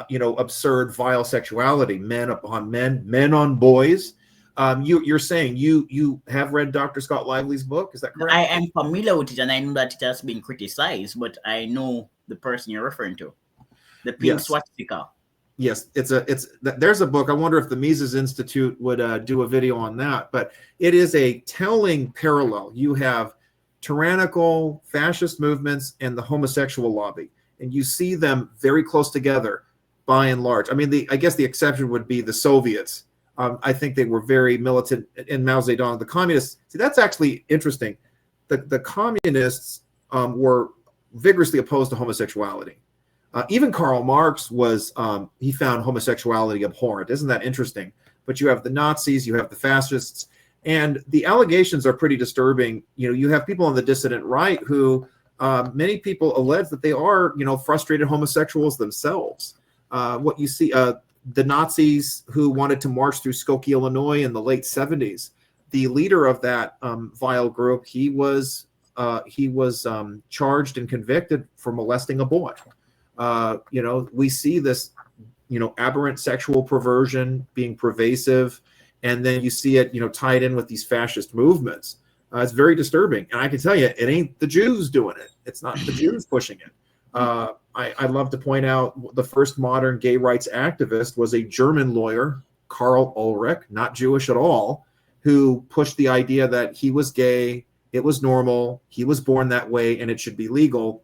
absurd, vile sexuality, men upon men, men on boys. You're saying you have read Dr. Scott Lively's book, is that correct? I am familiar with it, and I know that it has been criticized, but I know the person you're referring to, the Pink Swastika. Yes, there's a book. I wonder if the Mises Institute would do a video on that, but it is a telling parallel. You have tyrannical fascist movements and the homosexual lobby, and you see them very close together by and large. I mean, I guess the exception would be the Soviets. I think they were very militant in Mao Zedong. The communists, see, that's actually interesting. The communists were vigorously opposed to homosexuality. Even Karl Marx he found homosexuality abhorrent. Isn't that interesting? But you have the Nazis, you have the fascists, and the allegations are pretty disturbing. You have people on the dissident right who many people allege that they are, frustrated homosexuals themselves. What you see, the Nazis who wanted to march through Skokie, Illinois in the late 70s, the leader of that vile group, he was charged and convicted for molesting a boy. We see this aberrant sexual perversion being pervasive, and then you see it, tied in with these fascist movements. It's very disturbing, and I can tell you, it ain't the Jews doing it. It's not the Jews pushing it. I love to point out the first modern gay rights activist was a German lawyer, Karl Ulrich, not Jewish at all, who pushed the idea that he was gay, it was normal, he was born that way, and it should be legal.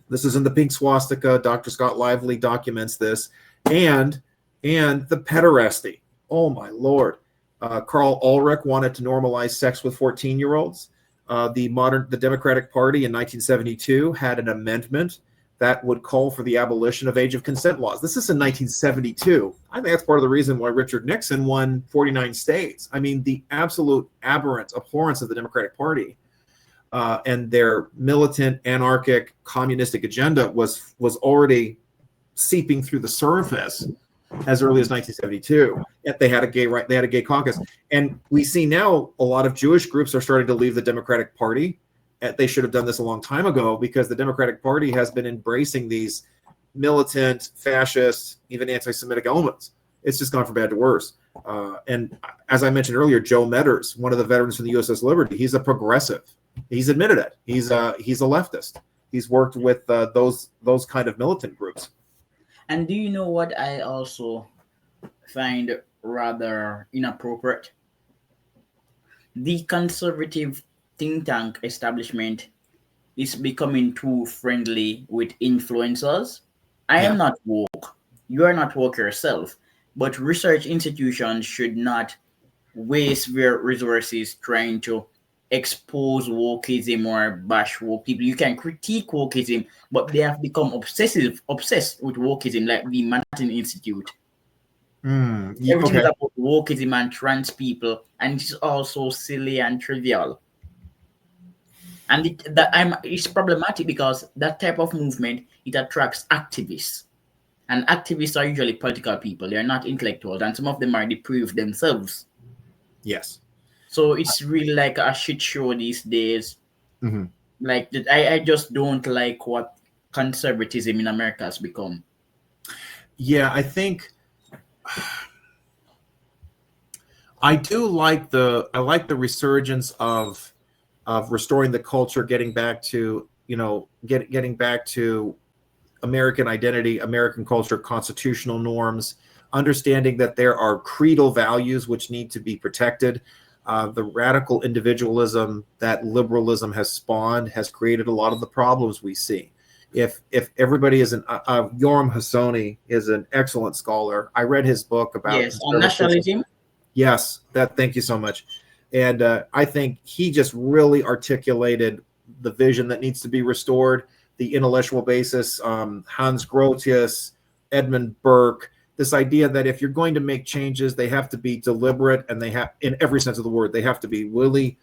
This is in the pink swastika. Dr. Scott Lively documents this, and the pederasty. Oh my Lord! Karl Ulrich wanted to normalize sex with 14-year-olds. The Democratic Party in 1972 had an amendment that would call for the abolition of age of consent laws. This is in 1972. I think that's part of the reason why Richard Nixon won 49 states. I mean, the absolute abhorrence of the Democratic Party and their militant, anarchic, communistic agenda was already seeping through the surface as early as 1972. Yet they had a gay caucus, and we see now a lot of Jewish groups are starting to leave the Democratic Party. They should have done this a long time ago, because the Democratic Party has been embracing these militant, fascist, even anti-Semitic elements. It's just gone from bad to worse. And as I mentioned earlier, Joe Medders, one of the veterans from the USS Liberty, he's a progressive. He's admitted it. He's a leftist. He's worked with those kind of militant groups. And do you know what I also find rather inappropriate? The conservative think tank establishment is becoming too friendly with influencers. I am not woke. You are not woke yourself. But research institutions should not waste their resources trying to expose wokeism or bash woke people. You can critique wokeism, but they have become obsessed with wokeism, like the Manhattan Institute. Everything is about wokeism and trans people, and it's also silly and trivial. And it's problematic because that type of movement, it attracts activists. And activists are usually political people. They're not intellectuals, and some of them are depraved themselves. Yes. So it's really like a shit show these days. Mm-hmm. Like, I just don't like what conservatism in America has become. Yeah, I think I like the resurgence of restoring the culture, getting back to getting back to American identity, American culture, constitutional norms, understanding that there are creedal values which need to be protected. The radical individualism that liberalism has spawned has created a lot of the problems we see. If everybody is Yoram Hassoni is an excellent scholar. I read his book about on nationalism. Yes, thank you so much. And I think he just really articulated the vision that needs to be restored, the intellectual basis. Hans Grotius, Edmund Burke, this idea that if you're going to make changes, they have to be deliberate, and they have, in every sense of the word, they have to be really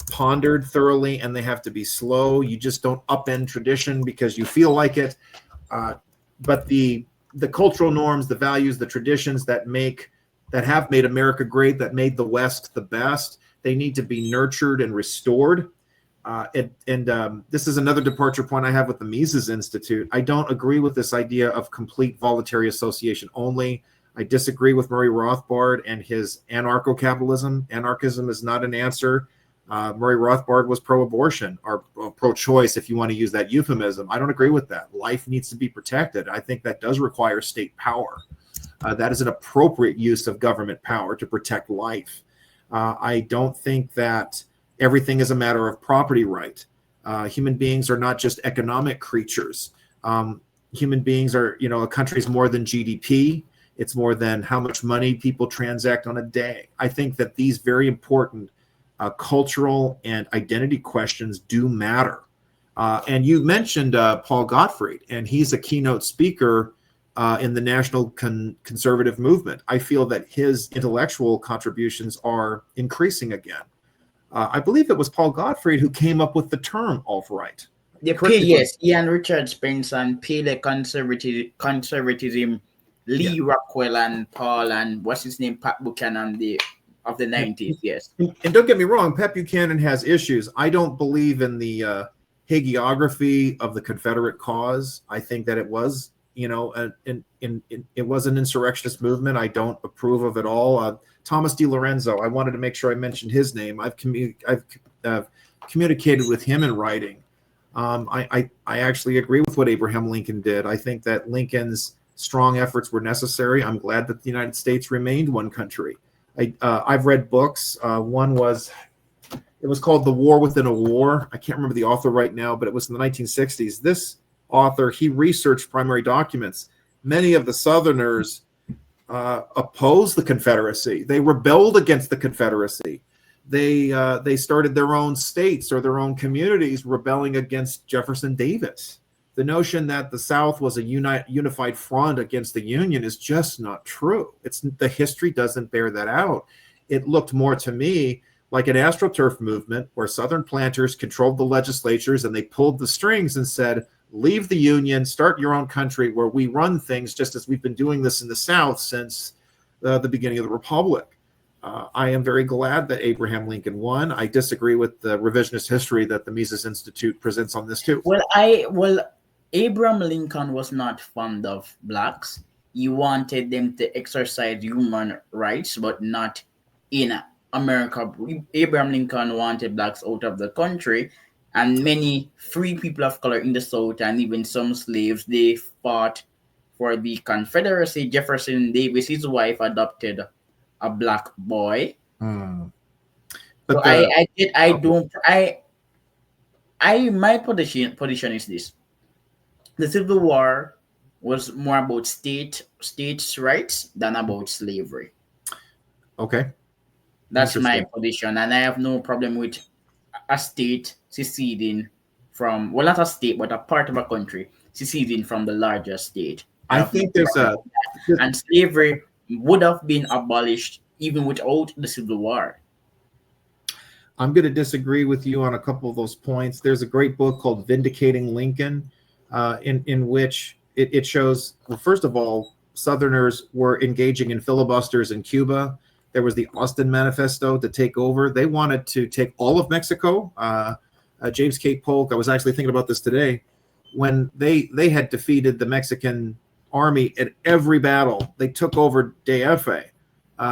pondered thoroughly, and they have to be slow. You just don't upend tradition because you feel like it. But the cultural norms, the values, the traditions that have made America great, that made the West the best, they need to be nurtured and restored. This is another departure point I have with the Mises Institute. I don't agree with this idea of complete voluntary association only. I disagree with Murray Rothbard and his anarcho-capitalism. Anarchism is not an answer. Murray Rothbard was pro-abortion, or pro-choice, if you want to use that euphemism. I don't agree with that. Life needs to be protected. I think that does require state power. That is an appropriate use of government power to protect life. I don't think that everything is a matter of property right. Human beings are not just economic creatures. Human beings are, a country's more than GDP. It's more than how much money people transact on a day. I think that these very important cultural and identity questions do matter. And you mentioned Paul Gottfried, and he's a keynote speaker in the national conservative movement. I feel that his intellectual contributions are increasing again. I believe it was Paul Gottfried who came up with the term alt-right. Yes, Ian Richard Spence and Pele conservatism, Lee Rockwell and Paul and what's his name, Pat Buchanan of the 90s. Yes. And don't get me wrong, Pat Buchanan has issues. I don't believe in the hagiography of the Confederate cause. I think that it was and it was an insurrectionist movement. I don't approve of it all. Thomas DiLorenzo, I wanted to make sure I mentioned his name. I've communicated with him in writing. I actually agree with what Abraham Lincoln did. I think that Lincoln's strong efforts were necessary. I'm glad that the United States remained one country. I've read books. One was, it was called The War Within a War. I can't remember the author right now, but it was in the 1960s. This author, he researched primary documents. Many of the Southerners opposed the Confederacy. They rebelled against the Confederacy. They started their own states or their own communities rebelling against Jefferson Davis. The notion that the South was a unified front against the Union is just not true. The history doesn't bear that out. It looked more to me like an AstroTurf movement where Southern planters controlled the legislatures and they pulled the strings and said, leave the Union, start your own country where we run things just as we've been doing this in the South since the beginning of the Republic. I am very glad that Abraham Lincoln won. I disagree with the revisionist history that the Mises Institute presents on this too. Well, Abraham Lincoln was not fond of blacks. He wanted them to exercise human rights, but not in America. Abraham Lincoln wanted blacks out of the country, and many free people of color in the South, and even some slaves, they fought for the Confederacy. Jefferson Davis, his wife, adopted a black boy. But So my position is this: the Civil War was more about states' rights than about slavery. Okay. That's my position, and I have no problem with a state seceding from, well, not a state, but a part of a country seceding from the larger state. I think there's and slavery would have been abolished even without the Civil War. I'm going to disagree with you on a couple of those points. There's a great book called Vindicating Lincoln, in which it shows, well, first of all, Southerners were engaging in filibusters in Cuba. There was the Austin Manifesto to take over. They wanted to take all of Mexico. James K. Polk, I was actually thinking about this today, when they had defeated the Mexican army at every battle. They took over DF.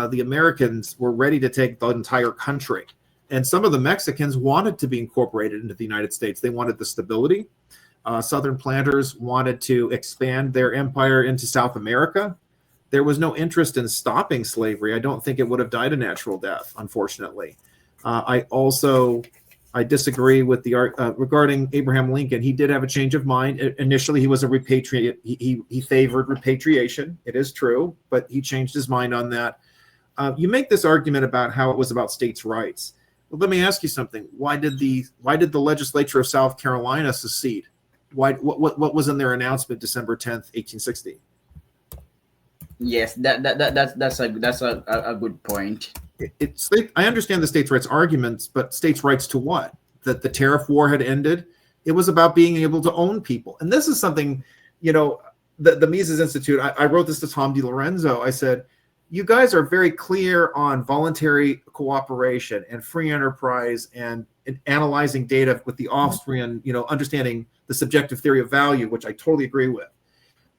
The Americans were ready to take the entire country. And some of the Mexicans wanted to be incorporated into the United States. They wanted the stability. Southern planters wanted to expand their empire into South America. There was no interest in stopping slavery. I don't think it would have died a natural death, unfortunately. I disagree with the regarding Abraham Lincoln. He did have a change of mind. Initially, he was a repatriate. He favored repatriation. It is true, but he changed his mind on that. You make this argument about how it was about states' rights. Well, let me ask you something. Why did the legislature of South Carolina secede? What was in their announcement December 10th, 1860? Yes, that's a good point. I understand the states' rights arguments, but states' rights to what? That the tariff war had ended. It was about being able to own people. And this is something, the Mises Institute, I wrote this to Tom DiLorenzo. I said, you guys are very clear on voluntary cooperation and free enterprise and analyzing data with the Austrian, understanding the subjective theory of value, which I totally agree with.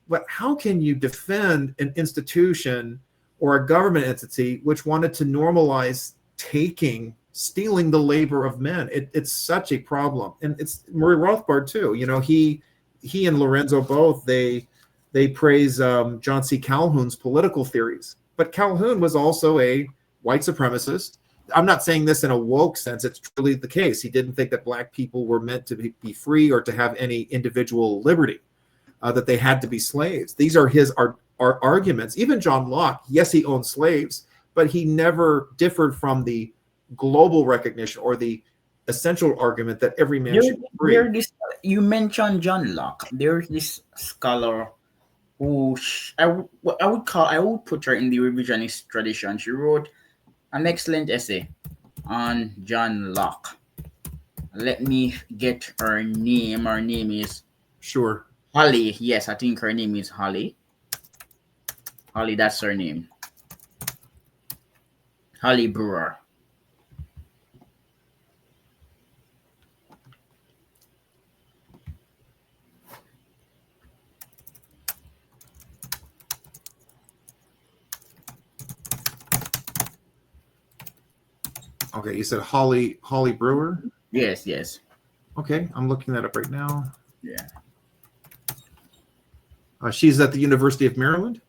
But how can you defend an institution or a government entity which wanted to normalize stealing the labor of men? It's such a problem. And it's Murray Rothbard too. He and Lorenzo both, they praise John C. Calhoun's political theories. But Calhoun was also a white supremacist. I'm not saying this in a woke sense. It's truly the case. He didn't think that black people were meant to be free or to have any individual liberty, that they had to be slaves. These are his arguments. Even John Locke, yes, he owned slaves, but he never differed from the global recognition or the essential argument that every man should be free. You mentioned John Locke. There's this scholar who I would put her in the revisionist tradition. She wrote an excellent essay on John Locke. Let me get her name. Her name is Sure. Holly. Yes, I think her name is Holly. Holly, that's her name. Holly Brewer. Okay, you said Holly Brewer. Yes, yes. Okay, I'm looking that up right now. Yeah. She's at the University of Maryland.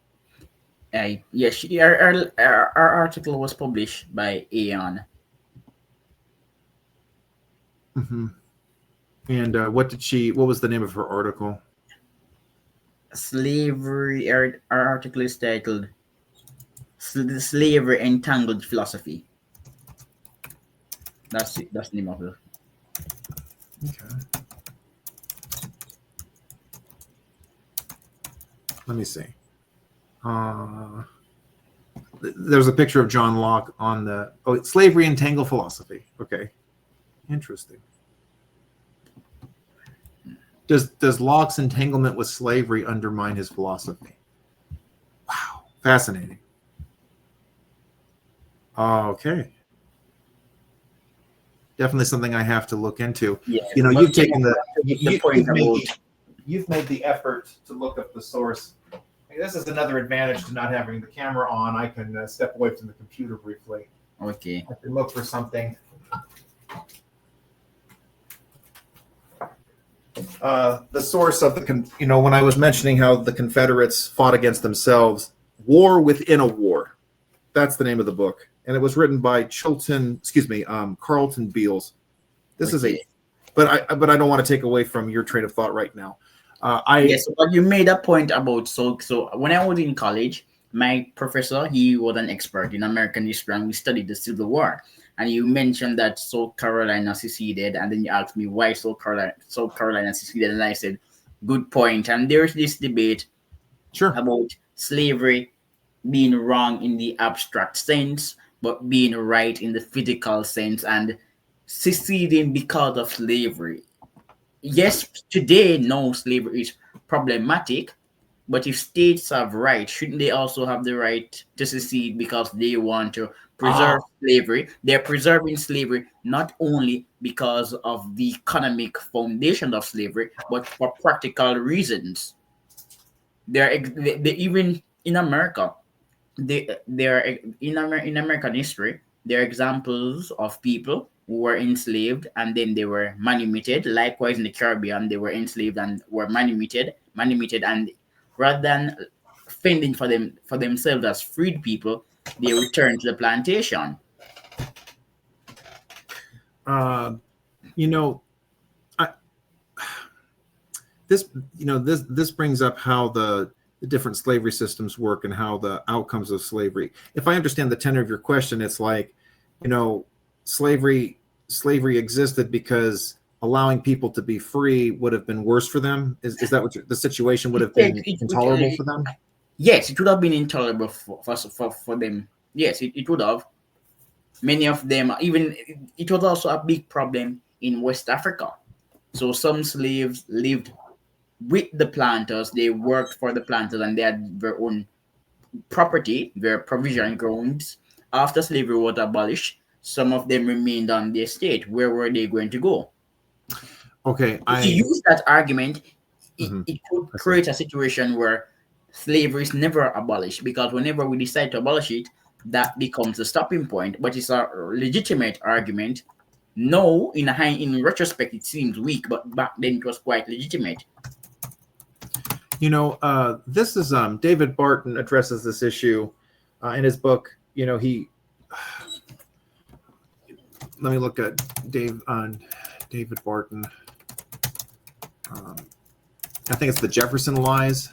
Yes, our article was published by Aeon. Mm-hmm. And what was the name of her article? Slavery, our article is titled Slavery Entangled Philosophy. That's it. That's the name of it. Okay. Let me see. There's a picture of John Locke on the Slavery Entangled Philosophy. Okay. Interesting. Does Locke's entanglement with slavery undermine his philosophy? Wow. Fascinating. Okay. Definitely something I have to look into. Yeah, You've taken the point about you've made the effort to look up the source. This is another advantage to not having the camera on. I can step away from the computer briefly. okay. I can look for something. The source of when I was mentioning how the Confederates fought against themselves, War Within a War. That's the name of the book. And it was written by Carlton Beals. This is but I don't want to take away from your train of thought right now. Yes, but you made a point about so when I was in college, my professor, he was an expert in American history and we studied the Civil War. And you mentioned that South Carolina seceded, and then you asked me why South Carolina seceded, and I said, good point. And there's this debate about slavery being wrong in the abstract sense, but being right in the physical sense, and seceding because of slavery. Yes, today, no, slavery is problematic, but if states have rights, shouldn't they also have the right to secede because they want to preserve slavery? They're preserving slavery not only because of the economic foundation of slavery, but for practical reasons. They even in America, in American history, there are examples of people who were enslaved and then they were manumitted. Likewise, in the Caribbean, they were enslaved and were manumitted, and rather than fending for themselves as freed people, they returned to the plantation. You know, I, this brings up how the different slavery systems work and how the outcomes of slavery. If I understand the tenor of your question, it's like, slavery existed because allowing people to be free would have been worse for them. Is that what the situation would have been intolerable for them? Yes, it would have been intolerable for them. Yes, it would have. Many of them, even it was also a big problem in West Africa. So some slaves lived with the planters, they worked for the planters, and they had their own property, their provision grounds. After slavery was abolished, some of them remained on the estate. Where were they going to go? Okay, if you use that argument, it could create a situation where slavery is never abolished, because whenever we decide to abolish it, that becomes the stopping point. But it's a legitimate argument. No, in retrospect, it seems weak, but back then it was quite legitimate. This is David Barton addresses this issue in his book. Let me look at David Barton. I think it's the Jefferson Lies.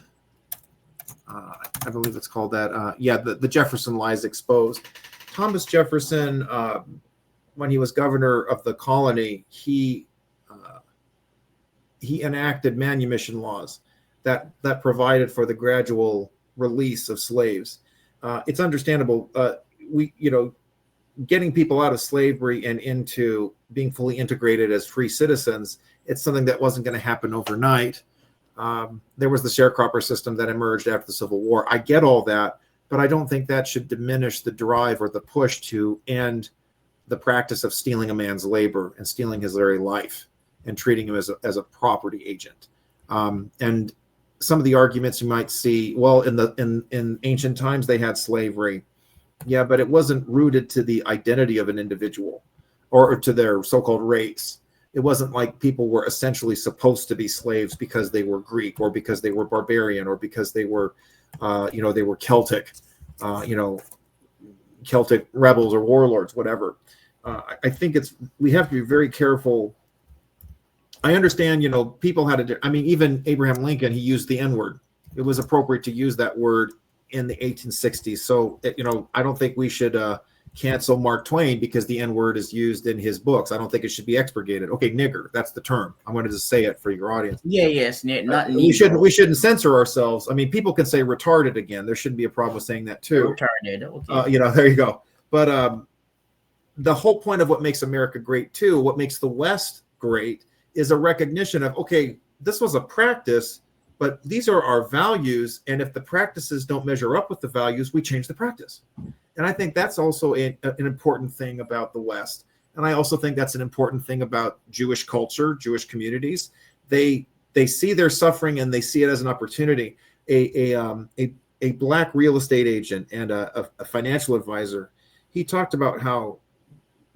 I believe it's called that. The Jefferson Lies Exposed. Thomas Jefferson, when he was governor of the colony, he enacted manumission laws that provided for the gradual release of slaves. It's understandable. Getting people out of slavery and into being fully integrated as free citizens, it's something that wasn't going to happen overnight. There was the sharecropper system that emerged after the Civil War. I get all that, but I don't think that should diminish the drive or the push to end the practice of stealing a man's labor and stealing his very life and treating him as a property agent. And some of the arguments you might see, well, in ancient times they had slavery. Yeah, but it wasn't rooted to the identity of an individual or to their so-called race. It wasn't like people were essentially supposed to be slaves because they were Greek or because they were barbarian or because they were, they were Celtic, uh, you know, Celtic rebels or warlords, whatever. I think we have to be very careful. I understand, people had I mean, even Abraham Lincoln, he used the N word. It was appropriate to use that word in the 1860s. So, I don't think we should cancel Mark Twain because the N word is used in his books. I don't think it should be expurgated. Okay, nigger, that's the term. I'm going to just say it for your audience. Yeah, yes, not We Negro. shouldn't censor ourselves. I mean, people can say retarded again. There shouldn't be a problem with saying that too. Retarded. Okay. There you go. But the whole point of what makes America great too, what makes the West great, is a recognition of, okay, this was a practice, but these are our values. And if the practices don't measure up with the values, we change the practice. And I think that's also an important thing about the West. And I also think that's an important thing about Jewish culture, Jewish communities. They see their suffering and they see it as an opportunity. A black real estate agent and a financial advisor, he talked about how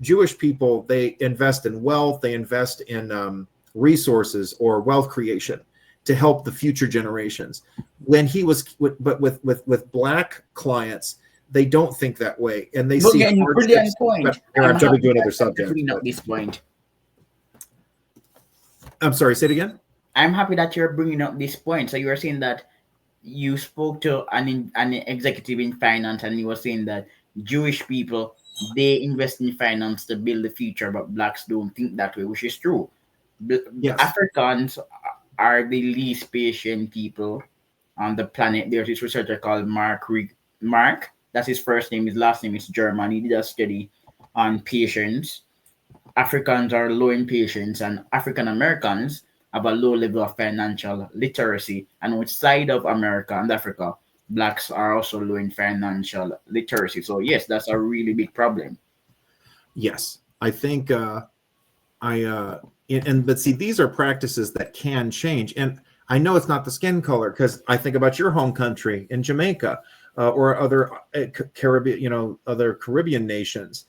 Jewish people, they invest in wealth, they invest in resources or wealth creation to help the future generations. When he was, but with black clients, they don't think that way, and they see Again, brilliant hardships. point. I'm jumping to another You're subject. bringing up this point. I'm sorry, say it again. I'm happy that you're bringing up this point. So you were saying that you spoke to an executive in finance, and he was saying that Jewish people, they invest in finance to build the future, but blacks don't think that way, which is true. Yes. Africans are the least patient people on the planet. There's this researcher called Mark. That's his first name. His last name is German. He did a study on patience. Africans are low in patience, and African Americans have a low level of financial literacy. And outside of America and Africa, blacks are also low in financial literacy. So yes, that's a really big problem. Yes, I think but see, these are practices that can change. And I know it's not the skin color, because I think about your home country in Jamaica, or other Caribbean, other Caribbean nations.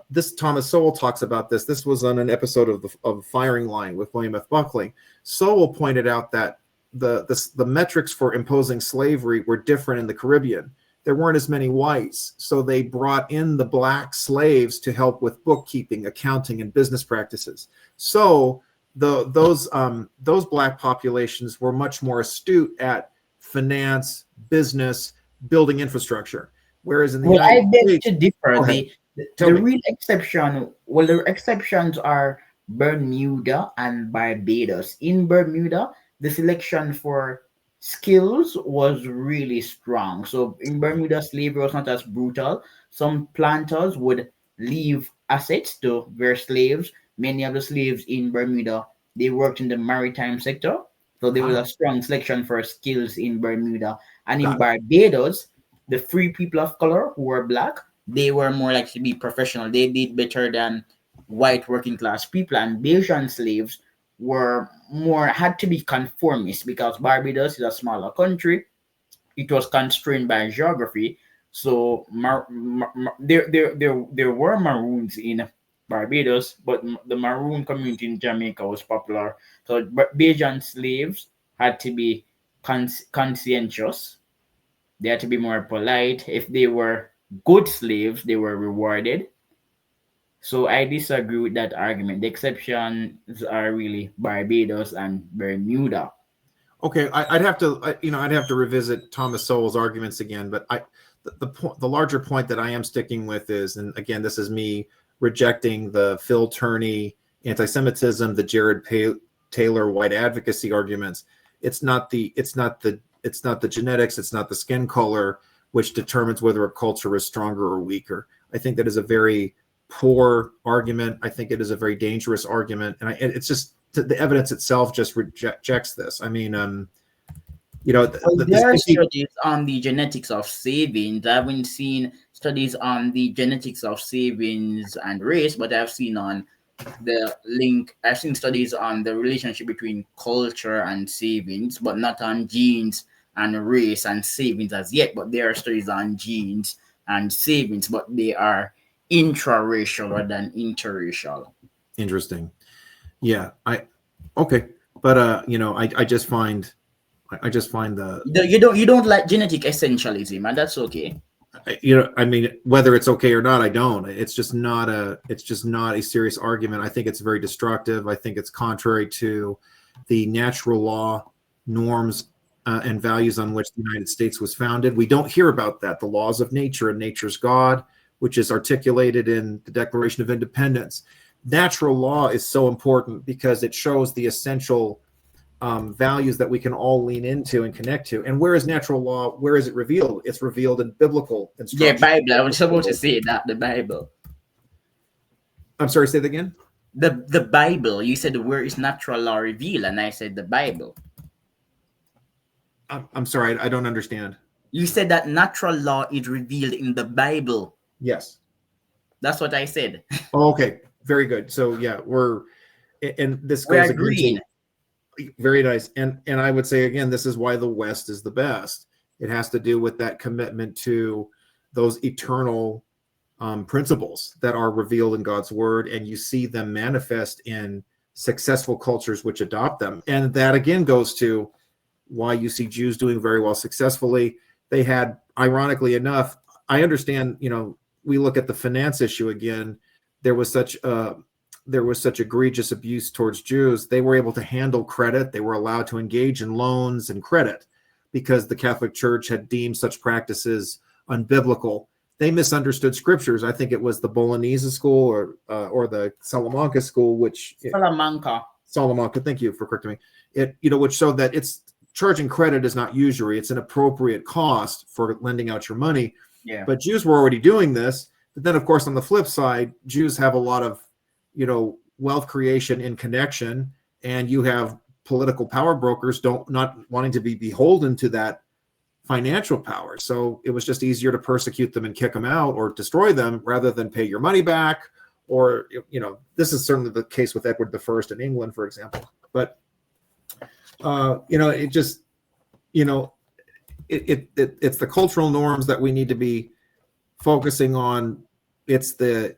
This Thomas Sowell talks about this. This was on an episode of Firing Line with William F. Buckley. Sowell pointed out that the metrics for imposing slavery were different in the Caribbean. There weren't as many whites, so they brought in the black slaves to help with bookkeeping, accounting, and business practices. So those black populations were much more astute at finance, business, building infrastructure. Whereas in the United I beg States, to differ. The me. real exception, well, the exceptions are Bermuda and Barbados. In Bermuda, the selection for skills was really strong. So in Bermuda, slavery was not as brutal. Some planters would leave assets to their slaves. Many of the slaves in Bermuda, they worked in the maritime sector. So there was a strong selection for skills in Bermuda. And in Barbados, the free people of color who were black, they were more likely to be professional. They did better than white working class people, and Bayesian slaves had to be conformist because Barbados is a smaller country. It was constrained by geography. So there were Maroons in Barbados, but the Maroon community in Jamaica was popular. So Bayesian slaves had to be conscientious. They had to be more polite. If they were good slaves, they were rewarded. So I disagree with that argument. The exceptions are really Barbados and Bermuda. Okay, I'd have to, I'd have to revisit Thomas Sowell's arguments again. But the larger point that I am sticking with is, and again, this is me rejecting the Phil Turney anti-Semitism, the Jared Taylor white advocacy arguments. It's not the genetics, it's not the skin color which determines whether a culture is stronger or weaker. I think that is a very poor argument. I think it is a very dangerous argument, and it's just the evidence itself just rejects this. I mean, there are studies on the genetics of savings. I haven't seen studies on the genetics of savings and race, but I've seen on the link. I've seen studies on the relationship between culture and savings, but not on genes and race and savings as yet. But there are studies on genes and savings, but they are intraracial rather than interracial. Interesting. Yeah. Okay. But I just find the You don't like genetic essentialism, and that's okay. I mean, whether it's okay or not, I don't. It's just not a serious argument. I think it's very destructive. I think it's contrary to the natural law norms and values on which the United States was founded. We don't hear about that. The laws of nature and nature's God, which is articulated in the Declaration of Independence. Natural law is so important because it shows the essential values that we can all lean into and connect to. And where is natural law? Where is it revealed? It's revealed in biblical Yeah, instruction. Bible. I was supposed to say that the Bible. I'm sorry, say that again. The Bible. You said where is natural law revealed, and I said the Bible. I'm sorry, I don't understand. You said that natural law is revealed in the Bible. Yes. That's what I said. Oh, okay. Very good. So yeah, and this We're goes agreeing. again. Very nice. And I would say again, this is why the West is the best. It has to do with that commitment to those eternal principles that are revealed in God's word, and you see them manifest in successful cultures which adopt them. And that again goes to why you see Jews doing very well successfully. They had, ironically enough, I understand, we look at the finance issue again. There was such egregious abuse towards Jews. They were able to handle credit. They were allowed to engage in loans and credit because the Catholic Church had deemed such practices unbiblical. They misunderstood scriptures. I think it was the Bolognese school or the Salamanca school, Salamanca. Thank you for correcting me. Which showed that it's charging credit is not usury. It's an appropriate cost for lending out your money. Yeah. But Jews were already doing this. But then, of course, on the flip side, Jews have a lot of wealth creation in connection, and you have political power brokers not wanting to be beholden to that financial power. So it was just easier to persecute them and kick them out or destroy them rather than pay your money back. Or, this is certainly the case with Edward I in England, for example. But, it just, it's the cultural norms that we need to be focusing on. It's the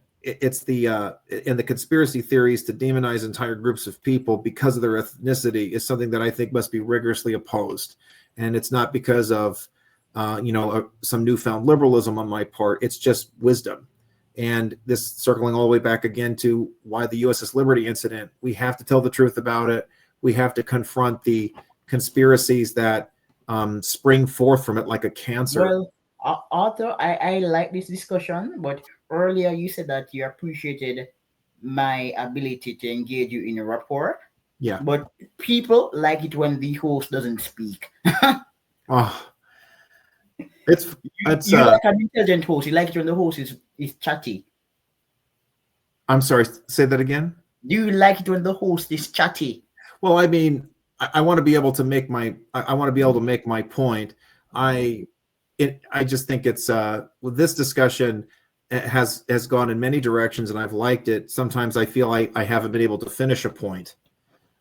conspiracy theories to demonize entire groups of people because of their ethnicity is something that I think must be rigorously opposed. And it's not because of, some newfound liberalism on my part. It's just wisdom. And this circling all the way back again to why the USS Liberty incident, we have to tell the truth about it. We have to confront the conspiracies that spring forth from it like a cancer. Well, Arthur, I like this discussion, but earlier you said that you appreciated my ability to engage you in a rapport. Yeah. But people like it when the host doesn't speak. It's you like an intelligent host. You like it when the host is chatty. I'm sorry, say that again. Do you like it when the host is chatty? Well, I mean, I want to be able to make my point. I just think it's with this discussion has gone in many directions, and I've liked it. Sometimes I feel I haven't been able to finish a point,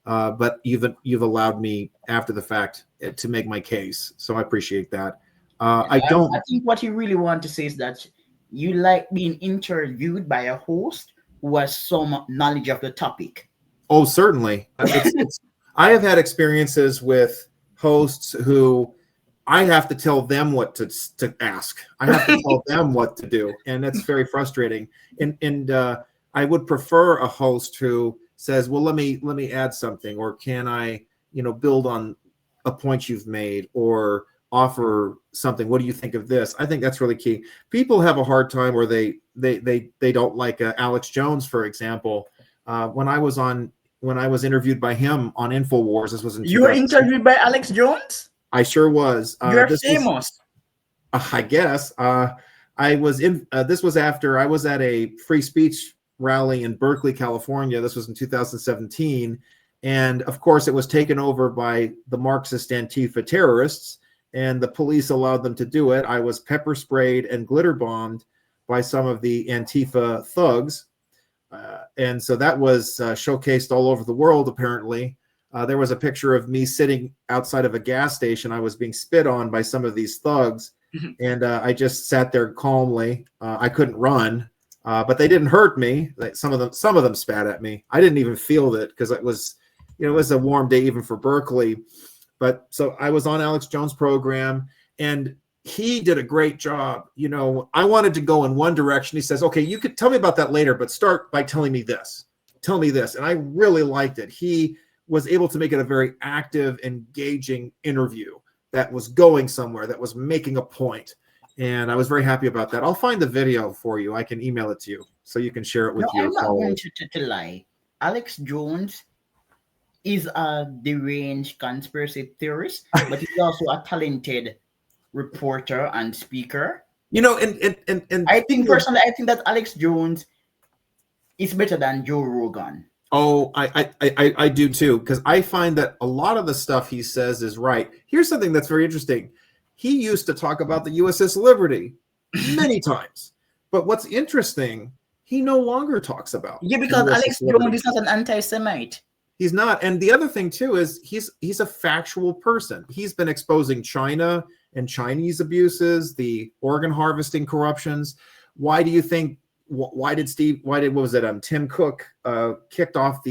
but you've allowed me after the fact to make my case, so I appreciate that. I think what you really want to say is that you like being interviewed by a host who has some knowledge of the topic. Oh, certainly. I have had experiences with hosts who I have to tell them what to ask. I have to tell them what to do, and that's very frustrating. And I would prefer a host who says, "Well, let me add something," or "Can I, build on a point you've made," or offer something. What do you think of this? I think that's really key. People have a hard time where they don't like Alex Jones, for example. When I was interviewed by him on InfoWars, this was in You were interviewed by Alex Jones? I sure was. You're famous. I guess. This was after I was at a free speech rally in Berkeley, California. This was in 2017. And of course, it was taken over by the Marxist Antifa terrorists, and the police allowed them to do it. I was pepper sprayed and glitter bombed by some of the Antifa thugs. And so that was showcased all over the world, apparently. There was a picture of me sitting outside of a gas station. I was being spit on by some of these thugs. and I just sat there calmly. I couldn't run, but they didn't hurt me. Like some of them spat at me. I didn't even feel it because it was, it was a warm day even for Berkeley. But so I was on Alex Jones' program, and he did a great job. I wanted to go in one direction. He says, okay, you could tell me about that later, but start by telling me this. Tell me this. And I really liked it. He was able to make it a very active, engaging interview that was going somewhere, that was making a point. And I was very happy about that. I'll find the video for you. I can email it to you so you can share it with No, your I'm not going followers. to lie. Alex Jones is a deranged conspiracy theorist, but he's also a talented reporter and speaker. And I think personally, I think that Alex Jones is better than Joe Rogan. Oh, I do too, because I find that a lot of the stuff he says is right. Here's something that's very interesting. He used to talk about the USS Liberty many times, but what's interesting, he no longer talks about Yeah, the because USS Alex Liberty. Jones is not an anti-Semite. He's not. And the other thing too is he's a factual person. He's been exposing China and Chinese abuses, the organ harvesting corruptions. Why do you think? Why did Tim Cook kicked off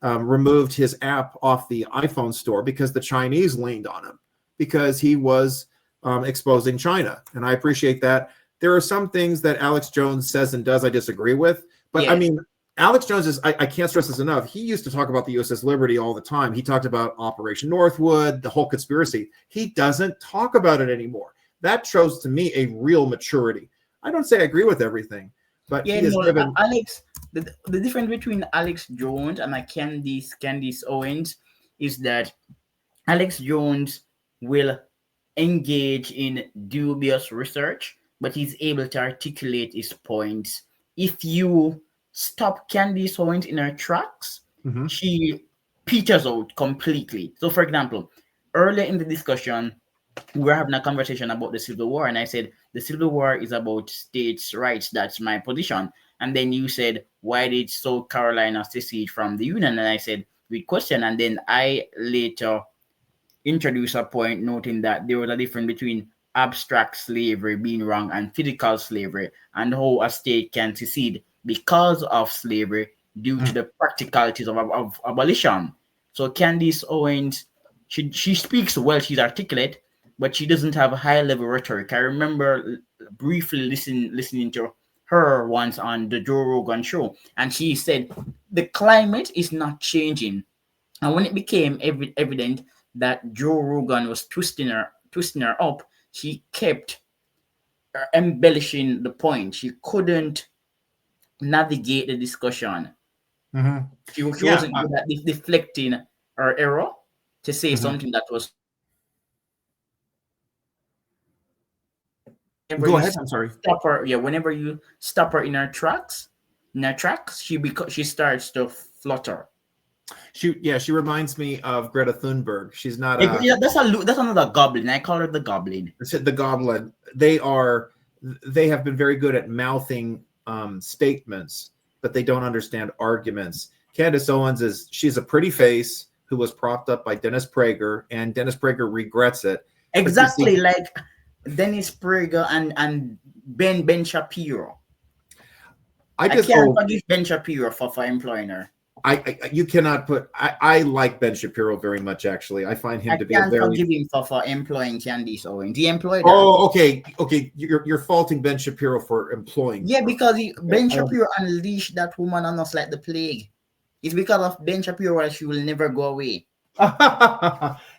removed his app off the iPhone store? Because the Chinese leaned on him, because he was exposing China. And I appreciate that. There are some things that Alex Jones says and does I disagree with, but Yes. I mean, Alex Jones is, I can't stress this enough. He used to talk about the USS Liberty all the time. He talked about Operation Northwood, the whole conspiracy. He doesn't talk about it anymore. That shows to me a real maturity. I don't say I agree with everything, but Yeah, he has no, given. Alex. The difference between Alex Jones and Candace Owens is that Alex Jones will engage in dubious research, but he's able to articulate his points. If you stop Candace Owens in her tracks, Mhm. she peters out completely. So, for example, earlier in the discussion, we were having a conversation about the Civil War, and I said the Civil War is about states' rights. That's my position. And then you said, why did South Carolina secede from the Union? And I said, good question. And then I later introduced a point noting that there was a difference between abstract slavery being wrong and physical slavery, and how a state can secede because of slavery due to the practicalities of abolition. So Candace Owens, she speaks well, she's articulate, but she doesn't have high level rhetoric. I remember briefly listening to her once on the Joe Rogan show, and she said the climate is not changing. And when it became evident that Joe Rogan was twisting her up, she kept embellishing the point. She couldn't navigate the discussion. Mhm. She Yeah. wasn't good at deflecting her error to say Mhm. something that was. Whenever Go you ahead. I'm sorry. stop her, yeah. Whenever you stop her in her tracks, she starts to flutter. She reminds me of Greta Thunberg. She's not Yeah, yeah, that's another goblin. I call her the goblin. the goblin. They have been very good at mouthing statements, but they don't understand arguments. Candace Owens she's a pretty face who was propped up by Dennis Prager, and Dennis Prager regrets it. But you see, Exactly like Dennis Prager and Ben Shapiro. I I just can't forgive Ben Shapiro for employing her. you cannot put. I like Ben Shapiro very much. Actually, I find him I to be a can't very. forgive him for employing Candace Owens. He employed her. Oh, okay. You're faulting Ben Shapiro for employing Yeah, her. because Ben I don't- Shapiro unleashed that woman on us like the plague. It's because of Ben Shapiro that she will never go away.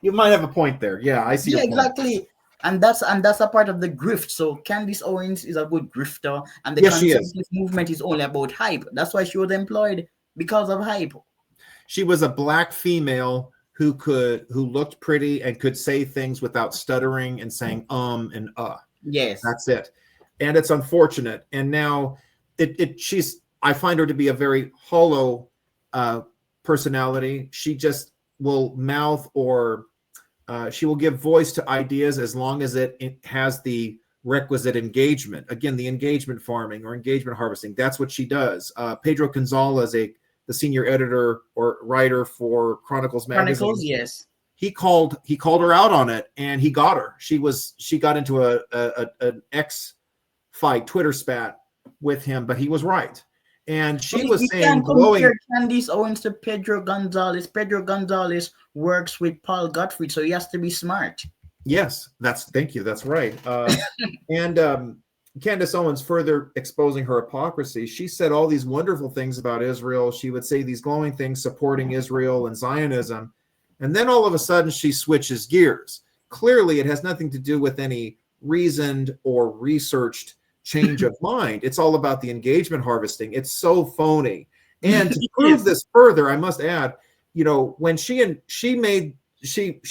You might have a point there. Yeah, I see Yeah, your point. exactly. And that's a part of the grift. So Candace Owens is a good grifter, and the Yes, she is. conservative movement is only about hype. That's why she was employed, because of hype. She was a black female who looked pretty and could say things without stuttering and saying and Yes. That's it. And it's unfortunate. And now I find her to be a very hollow personality. She just will mouth or she will give voice to ideas as long as it has the requisite engagement. Again, the engagement farming or engagement harvesting. That's what she does. Pedro Gonzalez, the senior editor or writer for Chronicles magazine. Chronicles, yes. he called her out on it, and he got her. She got into an X fight, Twitter spat with him, but he was right. And she But was you saying can't glowing. compare Candace Owens to Pedro Gonzalez. Pedro Gonzalez works with Paul Gottfried, so he has to be smart. Yes, thank you. That's right. And Candace Owens, further exposing her hypocrisy, she said all these wonderful things about Israel. She would say these glowing things supporting Israel and Zionism. And then all of a sudden she switches gears. Clearly, it has nothing to do with any reasoned or researched change of mind. It's all about the engagement harvesting. It's so phony. And to prove this further, I must add, when she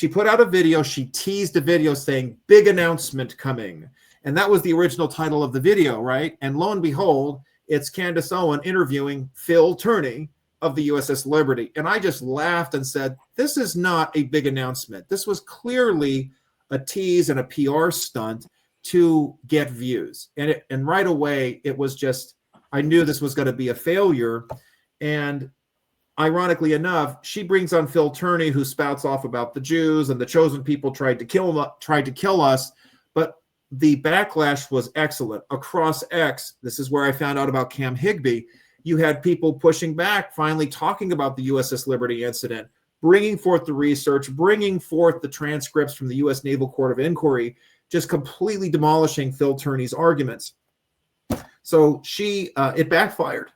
put out a video, she teased a video saying big announcement coming. And that was the original title of the video, right? And lo and behold, it's Candace Owens interviewing Phil Turney of the USS Liberty. And I just laughed and said, this is not a big announcement. This was clearly a tease and a PR stunt to get views. And right away, it was just, I knew this was going to be a failure. And ironically enough, she brings on Phil Turney, who spouts off about the Jews and the chosen people tried to kill us. But the backlash was excellent across X. This is where I found out about Cam Higbee. You had people pushing back, finally talking about the USS Liberty incident, bringing forth the research, bringing forth the transcripts from the U.S. Naval Court of Inquiry, just completely demolishing Phil Turney's arguments. So it backfired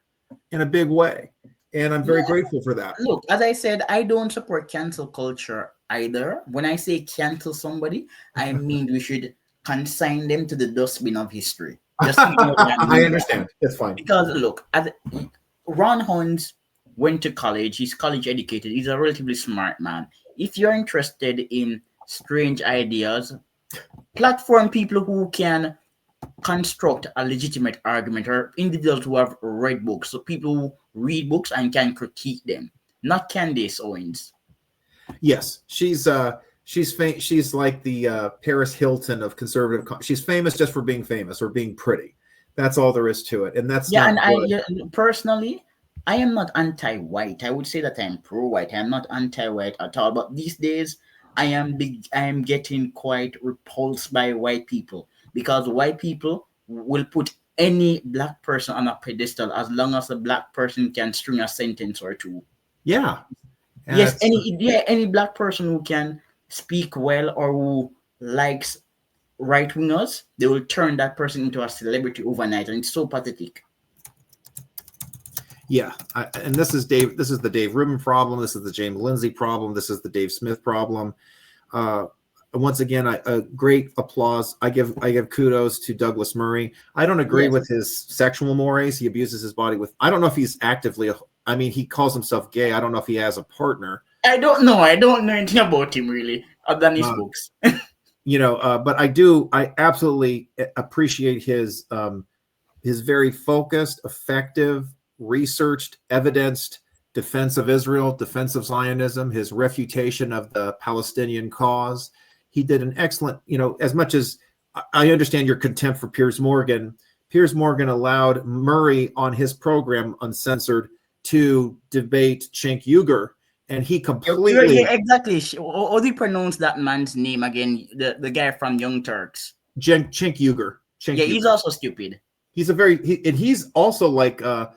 in a big way. And I'm very grateful for that. Look, as I said, I don't support cancel culture either. When I say cancel somebody, I mean we should consign them to the dustbin of history. Just I understand. It's fine. Because look, Ron Hunt went to college. He's college educated. He's a relatively smart man. If you're interested in strange ideas, platform people who can construct a legitimate argument, or individuals who have read books. So people who read books and can critique them. Not Candace Owens. Yes, she's like the Paris Hilton of conservative. She's famous just for being famous or being pretty. That's all there is to it, and that's personally, I am not anti-white. I would say that I'm pro-white. I'm not anti-white at all. But these days, I am getting quite repulsed by white people, because white people will put any black person on a pedestal as long as a black person can string a sentence or two. Yeah. Yes, any black person who can speak well or who likes right wingers, they will turn that person into a celebrity overnight, and it's so pathetic. Yeah, and this is the Dave Rubin problem. This is the James Lindsay problem. This is the Dave Smith problem. Once again, a great applause. I give kudos to Douglas Murray. I don't agree with his sexual mores. He abuses his body with. I don't know if he's actively. I mean, he calls himself gay. I don't know if he has a partner. I don't know. I don't know anything about him really, other than his books. But I absolutely appreciate his very focused, effective, researched, evidenced defense of Israel, defense of Zionism, his refutation of the Palestinian cause. He did an excellent, as much as I understand your contempt for Piers Morgan allowed Murray on his program, Uncensored, to debate Cenk Uygur, and he completely... Yeah, exactly. How do you pronounce that man's name again? The guy from Young Turks. Cenk Uygur. He's also stupid. He's and he's also like a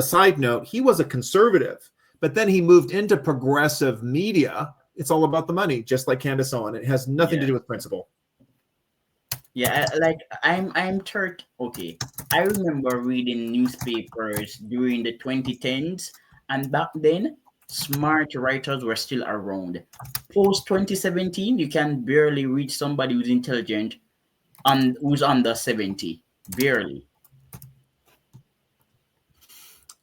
side note, he was a conservative, but then he moved into progressive media. It's all about the money, just like Candace Owens. It has nothing to do with principle. Yeah, like I'm Turk. Okay, I remember reading newspapers during the 2010s, and back then, smart writers were still around. Post 2017, you can barely read somebody who's intelligent and who's under 70. Barely.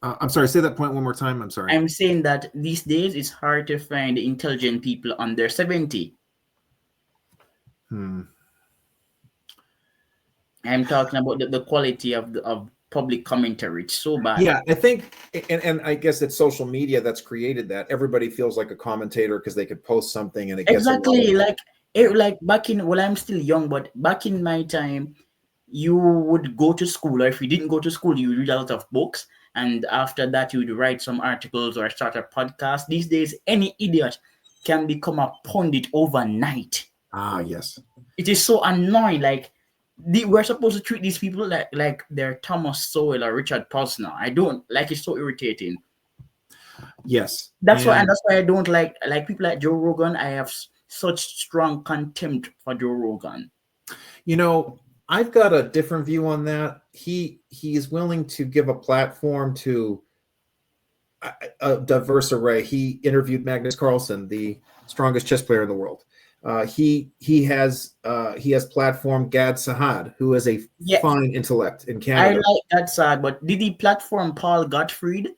I'm sorry, say that point one more time. I'm sorry. I'm saying that these days it's hard to find intelligent people under 70. I'm talking about the quality of public commentary. It's so bad. Yeah, I think, and I guess it's social media that's created that. Everybody feels like a commentator because they could post something and it gets exactly like back in, well, I'm still young, but back in my time, you would go to school, or if you didn't go to school, you would read a lot of books, and after that, you would write some articles or start a podcast. These days, any idiot can become a pundit overnight. Ah, yes. It is so annoying. Like we're supposed to treat these people like they're Thomas Sowell or Richard Posner. I don't like. It's so irritating. Yes. That's why, and And that's why I don't like people like Joe Rogan. I have such strong contempt for Joe Rogan. you know, I've got a different view on that. He is willing to give a platform to a diverse array. He interviewed Magnus Carlsen, the strongest chess player in the world. He has platformed Gad Sahad, who is a Yeah, fine intellect in I Canada. like that side, but did he platform Paul Gottfried?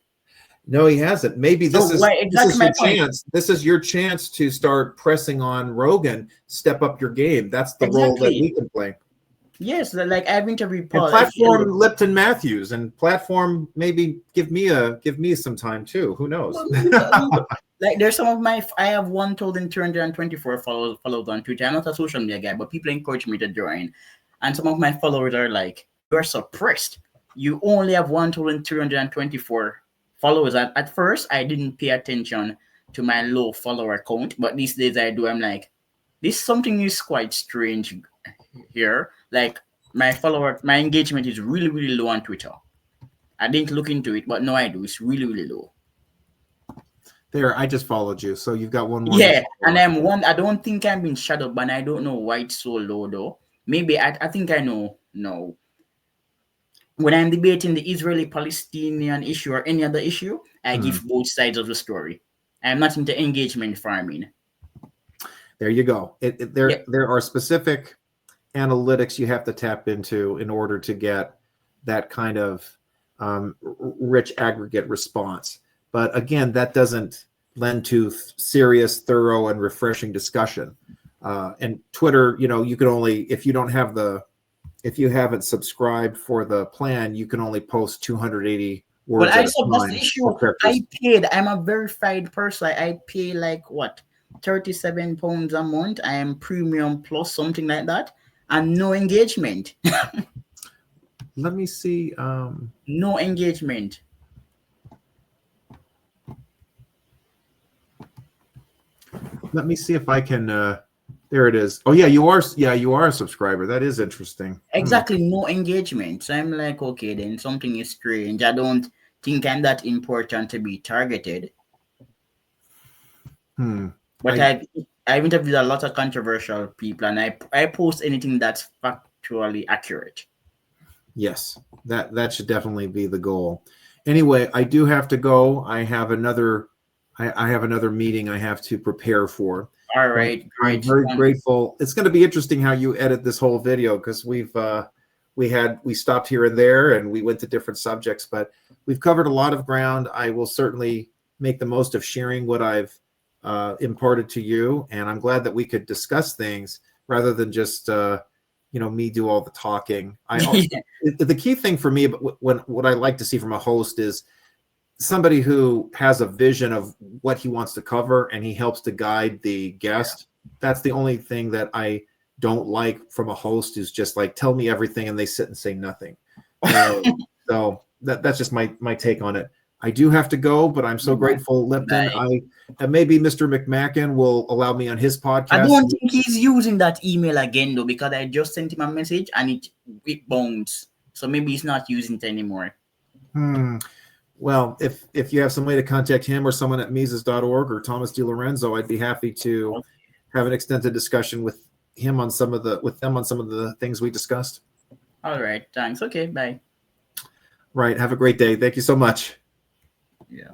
No, he hasn't. Maybe So why this exactly is my your point? chance. This is your chance to start pressing on Rogan. Step up your game. That's the role that Exactly. we can play. Yes, like I've interviewed And Paul. platform Lipton Matthews, and platform maybe give me some time too. Who knows? Like there's some of my I have 1,224 followers on Twitter. I'm not a social media guy, but people encourage me to join. And some of my followers are like, "You're suppressed. You only have 1,324 followers." At first, I didn't pay attention to my low follower count, but these days I do. I'm like, this something is quite strange here. Like my engagement is really really low on Twitter. I didn't look into it, but now I do. It's really really low. There, I just followed you, so you've got one more new Yeah, and follower. I don't think I'm being shadowed, but I don't know why it's so low though. Maybe I think I know. No, when I'm debating the Israeli-Palestinian issue or any other issue, I Hmm. give both sides of the story. I'm not into engagement farming. There you go. Yeah, There are specific analytics you have to tap into in order to get that kind of rich aggregate response. But again, that doesn't lend to serious, thorough, and refreshing discussion. And Twitter, you can only if you haven't subscribed for the plan, you can only post 280 well, words I at a said that's the time issue. or I characters. paid. I'm a verified person. I pay like what, £37 a month. I am premium plus something like that, and no engagement. Let me see. No engagement. Let me see if I can. There it is. Oh yeah, you are. Yeah, you are a subscriber. That is interesting. Exactly, no engagement. So I'm like, okay, then something is strange. I don't think I'm that important to be targeted. Hmm. But I I've interviewed a lot of controversial people, and I post anything that's factually accurate. Yes, that should definitely be the goal. Anyway, I do have to go. I have another meeting I have to prepare for. All But right, I'm great. very grateful. It's going to be interesting how you edit this whole video because we stopped here and there and we went to different subjects, but we've covered a lot of ground. I will certainly make the most of sharing what I've imparted to you, and I'm glad that we could discuss things rather than just me do all the talking. The key thing for me, what I like to see from a host is somebody who has a vision of what he wants to cover and he helps to guide the guest. That's the only thing that I don't like from a host, is just like, tell me everything and they sit and say nothing. So that's just my take on it. I do have to go, but I'm so grateful, Lipton. Bye. Maybe Mr. McMacken will allow me on his I podcast. don't think he's using that email again though, because I just sent him a message and it bounced. So maybe he's not using it anymore. Well, if you have some way to contact him or someone at Mises.org or Thomas DiLorenzo, I'd be happy to have an extended discussion with them on some of the things we discussed. All right, thanks. Okay, bye. Right. Have a great day. Thank you so much. Yeah.